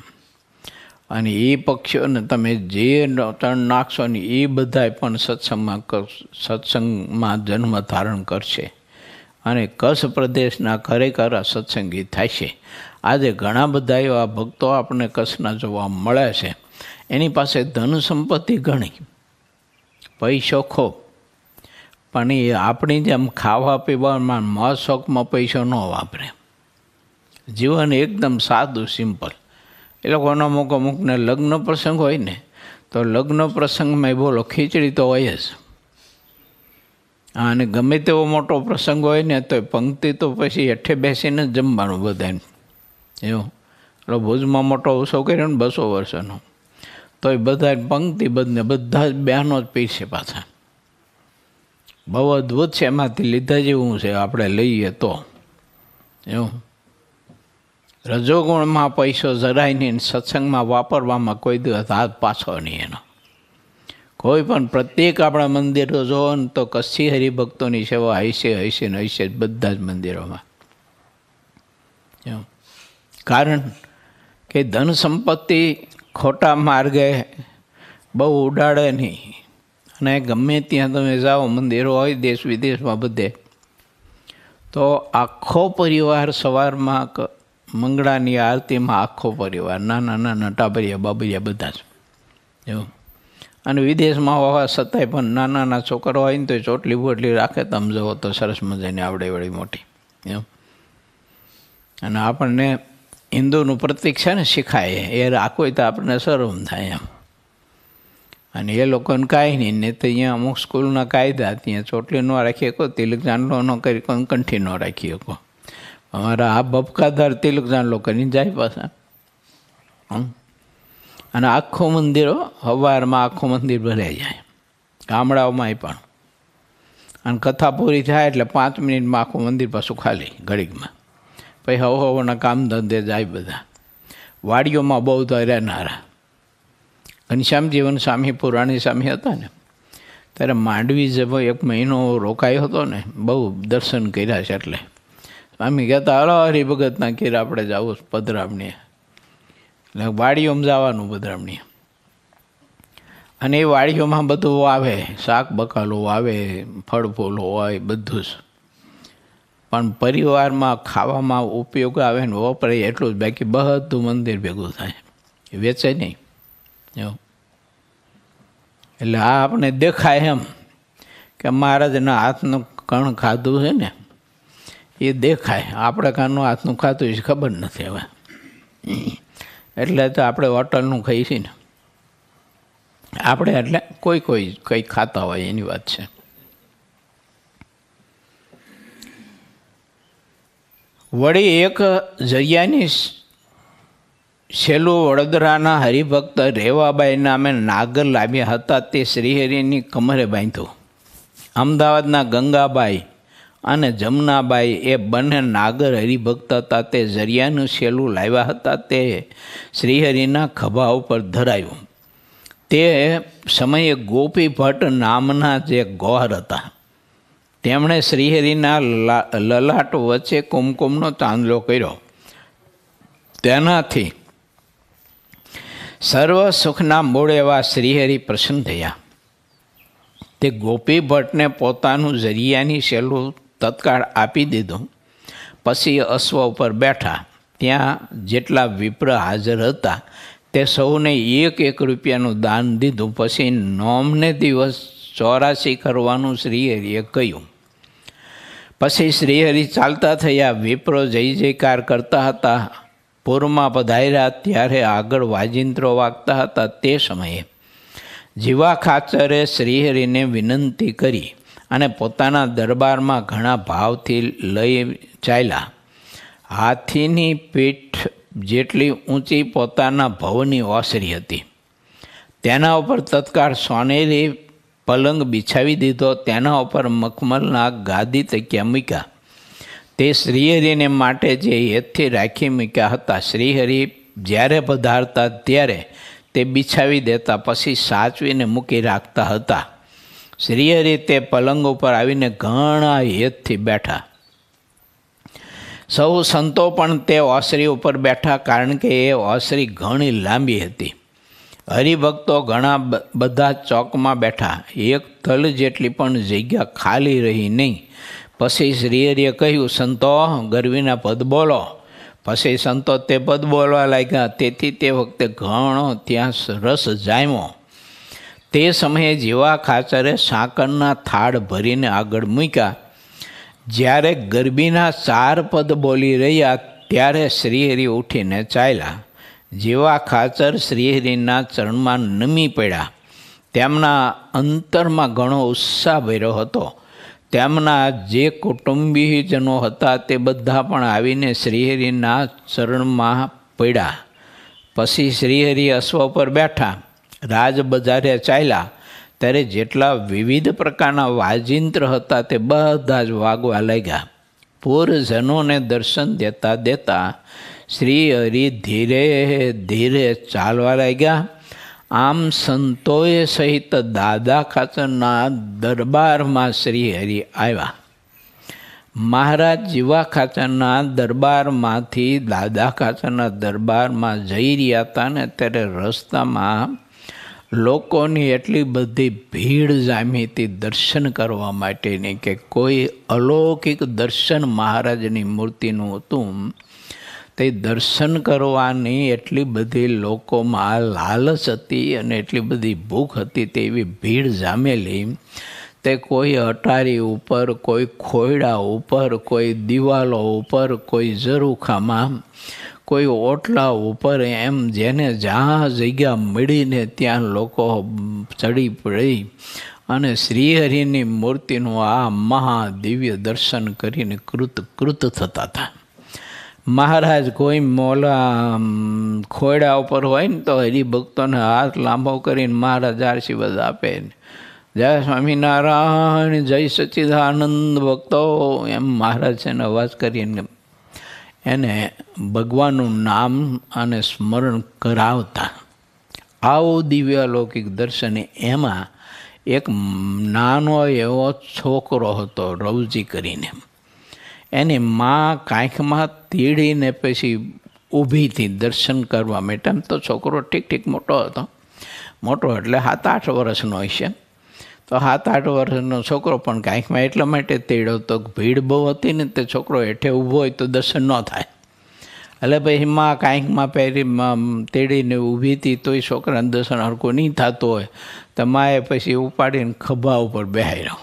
અને એ પક્ષીઓને તમે જે ચણ નાખશો ને એ બધાય પણ સત્સંગમાં જન્મ ધારણ કરશે અને કચ્છ પ્રદેશના ખરેખર સત્સંગી થાય છે. આજે ઘણા બધા એવા ભક્તો આપણને કચ્છના જોવા મળે છે. એની પાસે ધન સંપત્તિ ઘણી, પૈસો ખૂબ, પણ એ આપણી જેમ ખાવા પીવામાં મોજ શોખમાં પૈસો ન વાપરે. જીવન એકદમ સાદું સિમ્પલ. એ લોકોનો અમુકને લગ્ન પ્રસંગ હોય ને, તો લગ્ન પ્રસંગમાં બોલો ખીચડી તો હોય જ. અને ગમે તેવો મોટો પ્રસંગ હોય ને તો પંક્તિ તો પછી હેઠે બેસીને જ જમવાનું બધાને. એવું એટલે ભુજમાં મોટો ઉત્સવ કર્યો ને 200 વર્ષનો, તો એ બધા પંક્તિ બધને બધા જ બહેનો જ પીરસે પાછા. બહુ અદ્ભુત છે, એમાંથી લીધા જેવું છે આપણે લઈએ તો. એવું રજોગુણમાં પૈસો જરાય નહીં, સત્સંગમાં વાપરવામાં કોઈ દિવસ હાથ પાછો નહીં એનો. કોઈ પણ પ્રત્યેક આપણા મંદિરો જોવો ને તો કચ્છી હરિભક્તોની સેવા હશે ને હશે જ બધા જ મંદિરોમાં. કારણ કે ધન સંપત્તિ ખોટા માર્ગે બહુ ઉડાડે નહીં. અને ગમે ત્યાં તમે જાઓ, મંદિરો હોય દેશ વિદેશમાં બધે, તો આખો પરિવાર સવારમાં મંગળાની આરતીમાં આખો પરિવાર, નાના નાના ટાબરિયા બાબરિયા બધા જ. એવું અને વિદેશમાં હોવા છતાંય પણ નાના નાના છોકરો હોય ને તો ચોટલી બોટલી રાખે, તમે જુઓ તો સરસ મજાની આવડે વળી મોટી. એમ અને આપણને હિન્દુનું પ્રતીક છે ને શીખાય, એ રાખવું તો આપણને શરમ થાય એમ. અને એ લોકોને કાંઈ નહીં, ને તો અહીંયા અમુક સ્કૂલના કાયદા, ત્યાં ચોટલી ન રાખી શકો, તિલક ચાંદલો ન કરી શકો, કંઠી ન રાખી શકો. અમારા આ બબકાદાર તિલક ચાંદલો કરીને જાય પાછા. અને આખું મંદિરો સવારમાં આખું મંદિર ભરાઈ જાય, ગામડાઓમાંય પણ. અને કથા પૂરી થાય એટલે 5 મિનિટમાં આખું મંદિર પાછું ખાલી ઘડીકમાં. પછી હવાના કામ ધંધે જાય બધા. વાડીઓમાં બહુ તો રહેનારા ઘનશ્યામજીવન સ્વામી, પુરાણી સ્વામી હતા ને, ત્યારે માંડવી જેવો 1 મહિનો રોકાયો હતો ને, બહુ દર્શન કર્યા છે. એટલે સ્વામી કહેતા હલો હરિભગતના કીર આપણે જવું પધરામણીએ, એટલે વાડીઓમાં જવાનું પધરામણીએ. અને એ વાડીઓમાં બધું આવે, શાક બકાલો આવે, ફળ ફૂલ હોય બધું જ. પણ પરિવારમાં ખાવામાં ઉપયોગ આવે ને વપરાય એટલું જ, બાકી બધું મંદિર ભેગું થાય, વેચાય નહીં. એવું એટલે આ આપણે દેખાય એમ કે મહારાજના હાથનું કણ ખાધું છે ને, એ દેખાય. આપણે કાનું હાથનું ખાધું છે ખબર નથી હવે. એટલે તો આપણે હોટલનું ખાઈએ છીએ ને આપણે, એટલે કોઈ કંઈ ખાતા હોય એની વાત છે. વળી એક જરિયાની છેલ્લું વડોદરાના હરિભક્ત રેવાબાઈ નામે નાગર લાવ્યા હતા, તે શ્રીહરિની કમરે બાંધ્યું. અમદાવાદના ગંગાબાઈ અને જમનાબાઈ એ બંને નાગર હરિભક્ત હતા. તે જરિયાનું છેલ્લું લાવ્યા હતા, તે શ્રીહરિના ખભા ઉપર ધરાયું. તે સમયે ગોપી ભટ્ટ નામના જે ગોહર હતા, તેમણે શ્રીહરિના લલાટ વચ્ચે કુમકુમનો ચાંદલો કર્યો. તેનાથી સર્વ સુખના મૂળ એવા શ્રીહરિ પ્રસન્ન થયા. તે ગોપી ભટ્ટને પોતાનું જરિયાની છેલ્લું તત્કાળ આપી દીધું. પછી અશ્વ ઉપર બેઠા. ત્યાં જેટલા વિપ્ર હાજર હતા તે સૌને 1 રૂપિયાનું દાન દીધું. પછી નોમને દિવસ 84 કરવાનું શ્રીહરિએ કહ્યું. પછી શ્રીહરિ ચાલતા થયા. વિપ્રો જય જયકાર કરતા હતા. પૂરમાં પધાર્યા ત્યારે આગળ વાજિંત્રો વાગતા હતા. તે સમયે જીવા ખાચરે શ્રીહરિને વિનંતી કરી અને પોતાના દરબારમાં ઘણા ભાવથી લઈ ચાલ્યા. હાથીની પીઠ જેટલી ઊંચી પોતાના ભવની ઓસરી હતી. તેના ઉપર તત્કાળ સોનેરી પલંગ બિછાવી દીધો. તેના ઉપર મખમલના ગાદી તકિયા મૂક્યા. તે શ્રીહરિને માટે જે હેતથી રાખી મૂક્યા હતા. શ્રીહરિ જ્યારે પધારતા ત્યારે તે બિછાવી દેતા, પછી સાચવીને મૂકી રાખતા હતા. શ્રીહરિ તે પલંગ ઉપર આવીને ઘણા હેતથી બેઠા. સૌ સંતો પણ તે ઓસરી ઉપર બેઠા, કારણ કે એ ઓસરી ઘણી લાંબી હતી. હરિભક્તો ઘણા બધા ચોકમાં બેઠા. 1 તલ જેટલી પણ જગ્યા ખાલી રહી નહીં. પછી શ્રીહરિએ કહ્યું, સંતો ગરવીના પદ બોલો. પછી સંતો તે પદ બોલવા લાગ્યા. તેથી તે વખતે ઘણો ત્યાં રસ જામ્યો. તે સમયે જીવા ખાચરે સાકરના થાળ ભરીને આગળ મૂક્યા. જ્યારે ગરબીના 4 પદ બોલી રહ્યા ત્યારે શ્રીહરિ ઉઠીને ચાલ્યા. જેવા ખાચર શ્રીહરિના ચરણમાં નમી પડ્યા, તેમના અંતરમાં ઘણો ઉત્સાહ ભર્યો હતો. તેમના જે કુટુંબીજનો હતા તે બધા પણ આવીને શ્રીહરિના ચરણમાં પડ્યા. પછી શ્રીહરિ અશ્વ પર બેઠા, રાજ બજારે ચાલ્યા. ત્યારે જેટલા વિવિધ પ્રકારના વાજિંત્ર હતા તે બધા જ વાગવા લાગ્યા. પૂરજનોને દર્શન દેતા દેતા શ્રીહરિ ધીરે ધીરે ચાલવા લાગ્યા. આમ સંતોએ સહિત દાદા ખાચરના દરબારમાં શ્રીહરિ આવ્યા. મહારાજ જીવા ખાચરના દરબારમાંથી દાદા ખાચરના દરબારમાં જઈ રહ્યા હતા ને ત્યારે રસ્તામાં લોકોની એટલી બધી ભીડ જામી હતી દર્શન કરવા માટેની કે કોઈ અલૌકિક દર્શન મહારાજની મૂર્તિનું હતું. તે દર્શન કરવાની એટલી બધી લોકોમાં લાલચ હતી અને એટલી બધી ભૂખ હતી. તેવી ભીડ જામેલી. તે કોઈ અટારી ઉપર, કોઈ ખોયડા ઉપર, કોઈ દિવાલો ઉપર, કોઈ ઝરૂખામાં, કોઈ ઓટલા ઉપર, એમ જેને જ્યાં જગ્યા મળીને ત્યાં લોકો ચડી પડી અને શ્રીહરિની મૂર્તિનું આ મહાદિવ્ય દર્શન કરીને કૃત થતા હતા. મહારાજ કોઈ મોલા ખોયડા ઉપર હોય ને તો હરિભક્તોને હાથ લાંબો કરીને મહારાજ આશીર્વાદ આપે. જય સ્વામિનારાયણ, જય સચ્ચિદાનંદ ભક્તો, એમ મહારાજ એને અવાજ કરીને એને ભગવાનનું નામ અને સ્મરણ કરાવતા. આવું દિવ્ય અલૌકિક દર્શન. એમાં એક નાનો એવો છોકરો હતો રવજી કરીને. એની માં કાંઈકમાં તીડીને પછી ઊભી હતી દર્શન કરવા માટે. એમ તો છોકરો ઠીક મોટો હતો. મોટો એટલે 7-8 વર્ષનો હશે. તો 7-8 વર્ષનો છોકરો પણ કાંઈકમાં એટલા માટે તેડ્યો તો ભીડ બહુ હતી ને તે છોકરો હેઠે ઊભો હોય તો દર્શન ન થાય. એટલે પછી માં કાંઈકમાં પહેરી તેડીને ઊભી હતી તોય છોકરાને દર્શન હરખું નહીં થતું હોય તો માએ પછી ઉપાડીને ખભા ઉપર બેહાર્યો.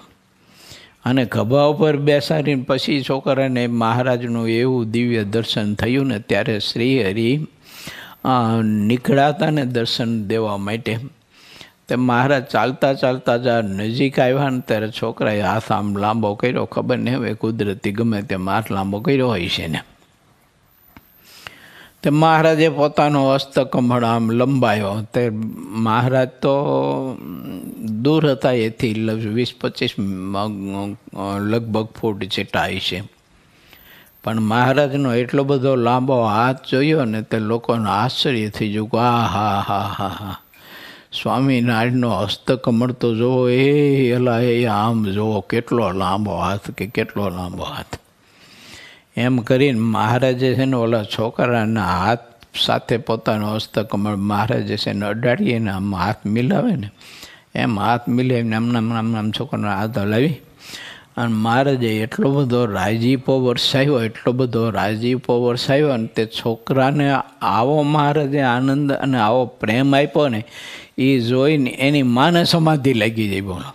અને ખભા ઉપર બેસાડીને પછી છોકરાને મહારાજનું એવું દિવ્ય દર્શન થયું ને ત્યારે શ્રીહરિ નીકળ્યા હતા ને દર્શન દેવા માટે. તે મહારાજ ચાલતા નજીક આવ્યા ને ત્યારે છોકરાએ હાથ આમ લાંબો કર્યો. ખબર નહીં હવે કુદરતી ગમે તેમ હાથ લાંબો કર્યો હોય છે ને. તે મહારાજે પોતાનો હસ્તકમળ આમ લંબાયો. તે મહારાજ તો દૂર હતા એથી 20-25 લગભગ ફૂટ જેટલા છે. પણ મહારાજનો એટલો બધો લાંબો હાથ જોયો ને તે લોકોને આશ્ચર્ય થઈ ગયું કે હા સ્વામિનારાયણનો હસ્તકમળ તો જુઓ, એ આમ જુઓ કેટલો લાંબો હાથ, કે કેટલો લાંબો હાથ. એમ કરીને મહારાજે છે ને ઓલા છોકરાના હાથ સાથે પોતાનો હસ્તકમળ મહારાજે છે ને અડાડીને આમ હાથ મિલાવે ને એમ હાથ મિલાવીને આમ છોકરાનો હાથ હલાવી અને મહારાજે એટલો બધો રાજીપો વરસાવ્યો અને તે છોકરાને આવો મહારાજે આનંદ અને આવો પ્રેમ આપ્યો ને એ જોઈને એની માને સમાધિ લાગી જાય. બોલો.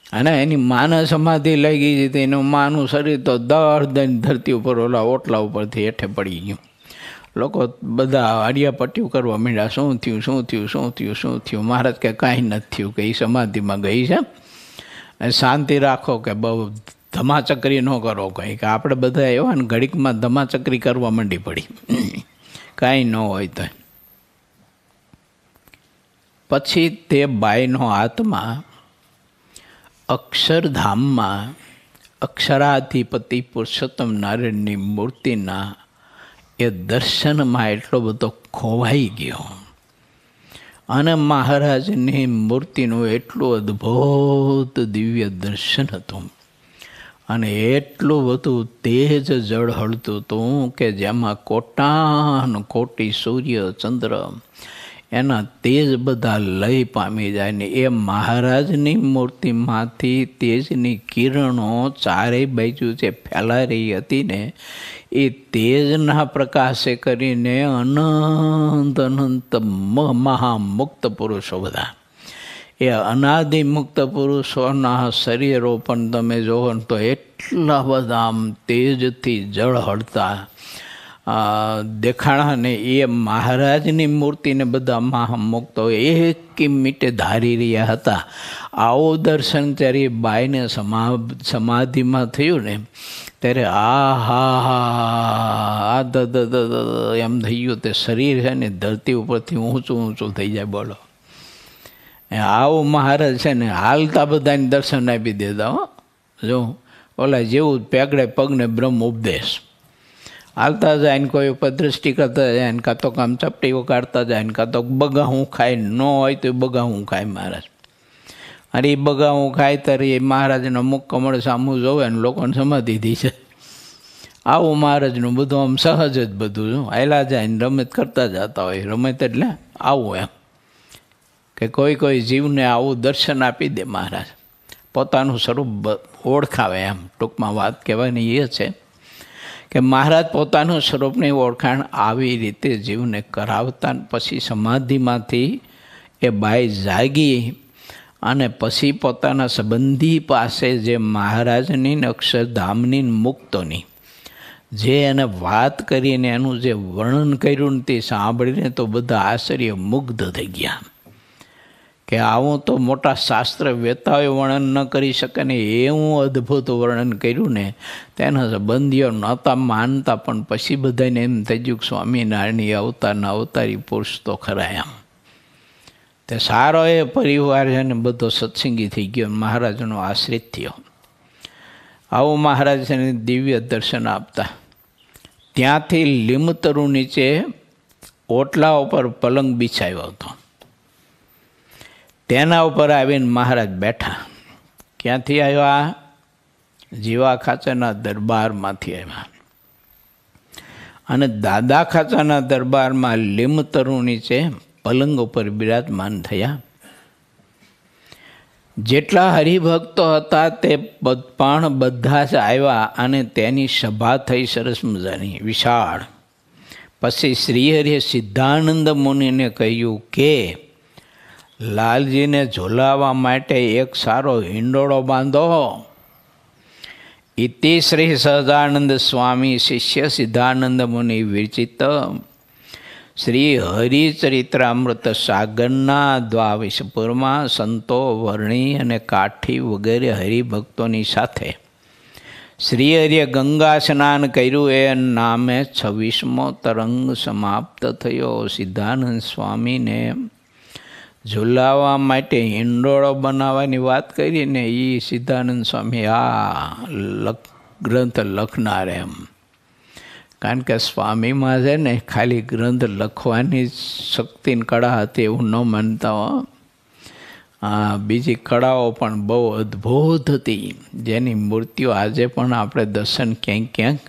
અને એની માને સમાધિ લાગી જઈ તો એનું માનું શરીર તો દઈને ધરતી ઉપર ઓલા ઓટલા ઉપરથી હેઠે પડી ગયું. લોકો બધા હરિયાપટ્ટીઓ કરવા માંડ્યા, શું થયું. મહારાજ કે કાંઈ નથી થયું, કે એ સમાધિમાં ગઈ છે, શાંતિ રાખો, કે બહુ ધમાચકરી ન કરો કંઈ, કે આપણે બધા એવા ને ઘડીકમાં ધમાચકરી કરવા માંડી પડી, કાંઈ ન હોય તો. પછી તે બાઈનો આત્મા અક્ષરધામમાં અક્ષરાધિપતિ પુરુષોત્તમ નારાયણની મૂર્તિના એ દર્શનમાં એટલો બધો ખોવાઈ ગયો અને મહારાજની મૂર્તિનું એટલું અદ્ભુત દિવ્ય દર્શન હતું અને એટલું બધું તેજ ઝળહળતું હતું કે જેમાં કોટી સૂર્ય ચંદ્ર એના તેજ બધા લય પામી જાય ને એ મહારાજની મૂર્તિમાંથી તેજની કિરણો ચારેય બાજુ જે ફેલાઈ રહી હતી ને એ તેજના પ્રકાશે કરીને અનંત મહામુક્ત પુરુષો બધા, એ અનાદિ મુક્ત પુરુષોના શરીરો પણ તમે જોવો ને તો એટલા બધા આમ તેજથી ઝળહળતા દેખાણા ને એ મહારાજની મૂર્તિને બધા મહામુક્તો એક મીટે ધારી રહ્યા હતા. આવું દર્શન ત્યારે બાઈને સમાધિમાં થયું ને ત્યારે આ એમ થઈ ગયું. તે શરીર છે ને ધરતી ઉપરથી ઊંચું ઊંચું થઈ જાય. બોલો, આવું મહારાજ છે ને હાલતા બધાને દર્શન આપી દેતા. હો જો ઓલા જેવું પેગડે પગને બ્રહ્મ ઉપદેશ. હાલતા જાય ને કોઈ ઉપર દ્રષ્ટિ કરતા જાય ને કાં તો કામ ચપટીઓ કાઢતા જાય ને કાં તો બગાહું ખાય. ન હોય તો બગાહું ખાય મહારાજ. અરે એ બગાહું ખાય ત્યારે એ મહારાજનો મુખ કમળ સામું જોવે ને લોકોને સમાધિ દી છે. આવું મહારાજનું બધું આમ સહજ જ બધું જો હાલ્યા જાય ને રમત કરતા જતા હોય. રમત એટલે આવું એમ કે કોઈ જીવને આવું દર્શન આપી દે મહારાજ. પોતાનું સ્વરૂપ ઓળખાવે એમ. ટૂંકમાં વાત કહેવાની એ છે કે મહારાજ પોતાનું સ્વરૂપની ઓળખાણ આવી રીતે જીવને કરાવતા. પછી સમાધિમાંથી એ બાઈ જાગી અને પછી પોતાના સંબંધી પાસે જે મહારાજની અક્ષરધામની મુક્તોની જે એને વાત કરીને એનું જે વર્ણન કર્યું ને તે સાંભળીને તો બધા આશ્ચર્ય મુગ્ધ થઈ ગયા કે આવું તો મોટા શાસ્ત્ર વેતાઓએ વર્ણન ન કરી શકે ને એવું અદ્ભુત વર્ણન કર્યું ને તેના સંબંધીઓ નહોતા માનતા. પણ પછી બધાને એમ થઈ ગયું કે સ્વામિનારાયણ અવતારના અવતારી પુરુષ તો ખરા એમ. તે સારો એ પરિવાર છે ને બધો સત્સંગી થઈ ગયો. મહારાજનો આશ્રિત થયો. આવું મહારાજ છે ને દિવ્ય દર્શન આપતા. ત્યાંથી લીમતરુ નીચે ઓટલા ઉપર પલંગ બિછાયો હતો. તેના ઉપર આવીને મહારાજ બેઠા. ક્યાંથી આવ્યા? જીવા ખાચરના દરબારમાંથી આવ્યા. અને દાદા ખાચાના દરબારમાં લીમતરુ નીચે પલંગ ઉપર બિરાજમાન થયા. જેટલા હરિભક્તો હતા તે પણ બધા જ આવ્યા અને તેની સભા થઈ સરસ મજાની વિશાળ. પછી શ્રીહરિએ સિદ્ધાનંદ મુનિને કહ્યું કે લાલજીને ઝોલાવવા માટે એક સારો હિંડોળો બાંધો. ઇતિ શ્રી સહજાનંદ સ્વામી શિષ્ય સિદ્ધાનંદ મુનિ વિરચિત શ્રી હરિચરિત્રામૃત સાગરના દ્વાવિશપુરમાં સંતો વર્ણી અને કાઠી વગેરે હરિભક્તોની સાથે શ્રીહરિએ ગંગા સ્નાન કર્યું. એ નામે 26મો તરંગ સમાપ્ત થયો. સિદ્ધાનંદ સ્વામીને ઝુલાવવા માટે હિંડોળો બનાવવાની વાત કરીને એ સિદ્ધાનંદ સ્વામી ગ્રંથ લખનાર એમ. કારણ કે સ્વામીમાં છે ને ખાલી ગ્રંથ લખવાની શક્તિની કળા હતી એવું ન માનતા હો. બીજી કળાઓ પણ બહુ અદ્ભુત હતી જેની મૂર્તિઓ આજે પણ આપણે દર્શન ક્યાંક ક્યાંક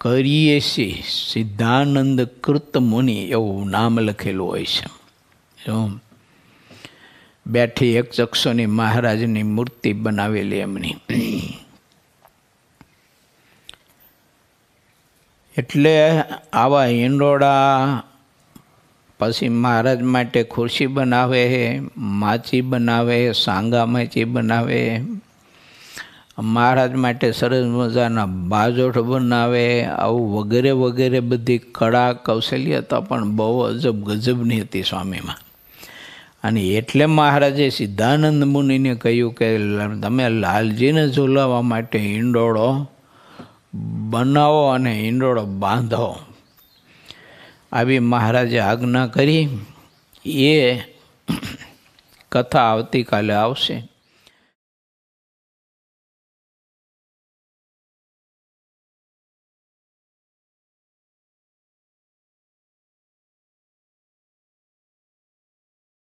કરીએ છીએ. સિદ્ધાનંદ કૃત મુનિ એવું નામ લખેલું હોય છે. જો બેઠી એક ચક્ષુની મહારાજની મૂર્તિ બનાવેલી એમની. એટલે આવા હિંડોળા પછી મહારાજ માટે ખુરશી બનાવે, માચી બનાવે, સાંગા માચી બનાવે. મહારાજ માટે સરસ મજાના બાજોઠ બનાવે. આવું વગેરે વગેરે બધી કળા કૌશલ્યતા પણ બહુ અજબ ગજબની હતી સ્વામીમાં. અને એટલે મહારાજે સિદ્ધાનંદ મુનિને કહ્યું કે તમે લાલજીને ઝુલાવવા માટે હિંડોળો બનાવો અને હિંડોળો બાંધો. આવી મહારાજે આજ્ઞા કરી. એ કથા આવતીકાલે આવશે.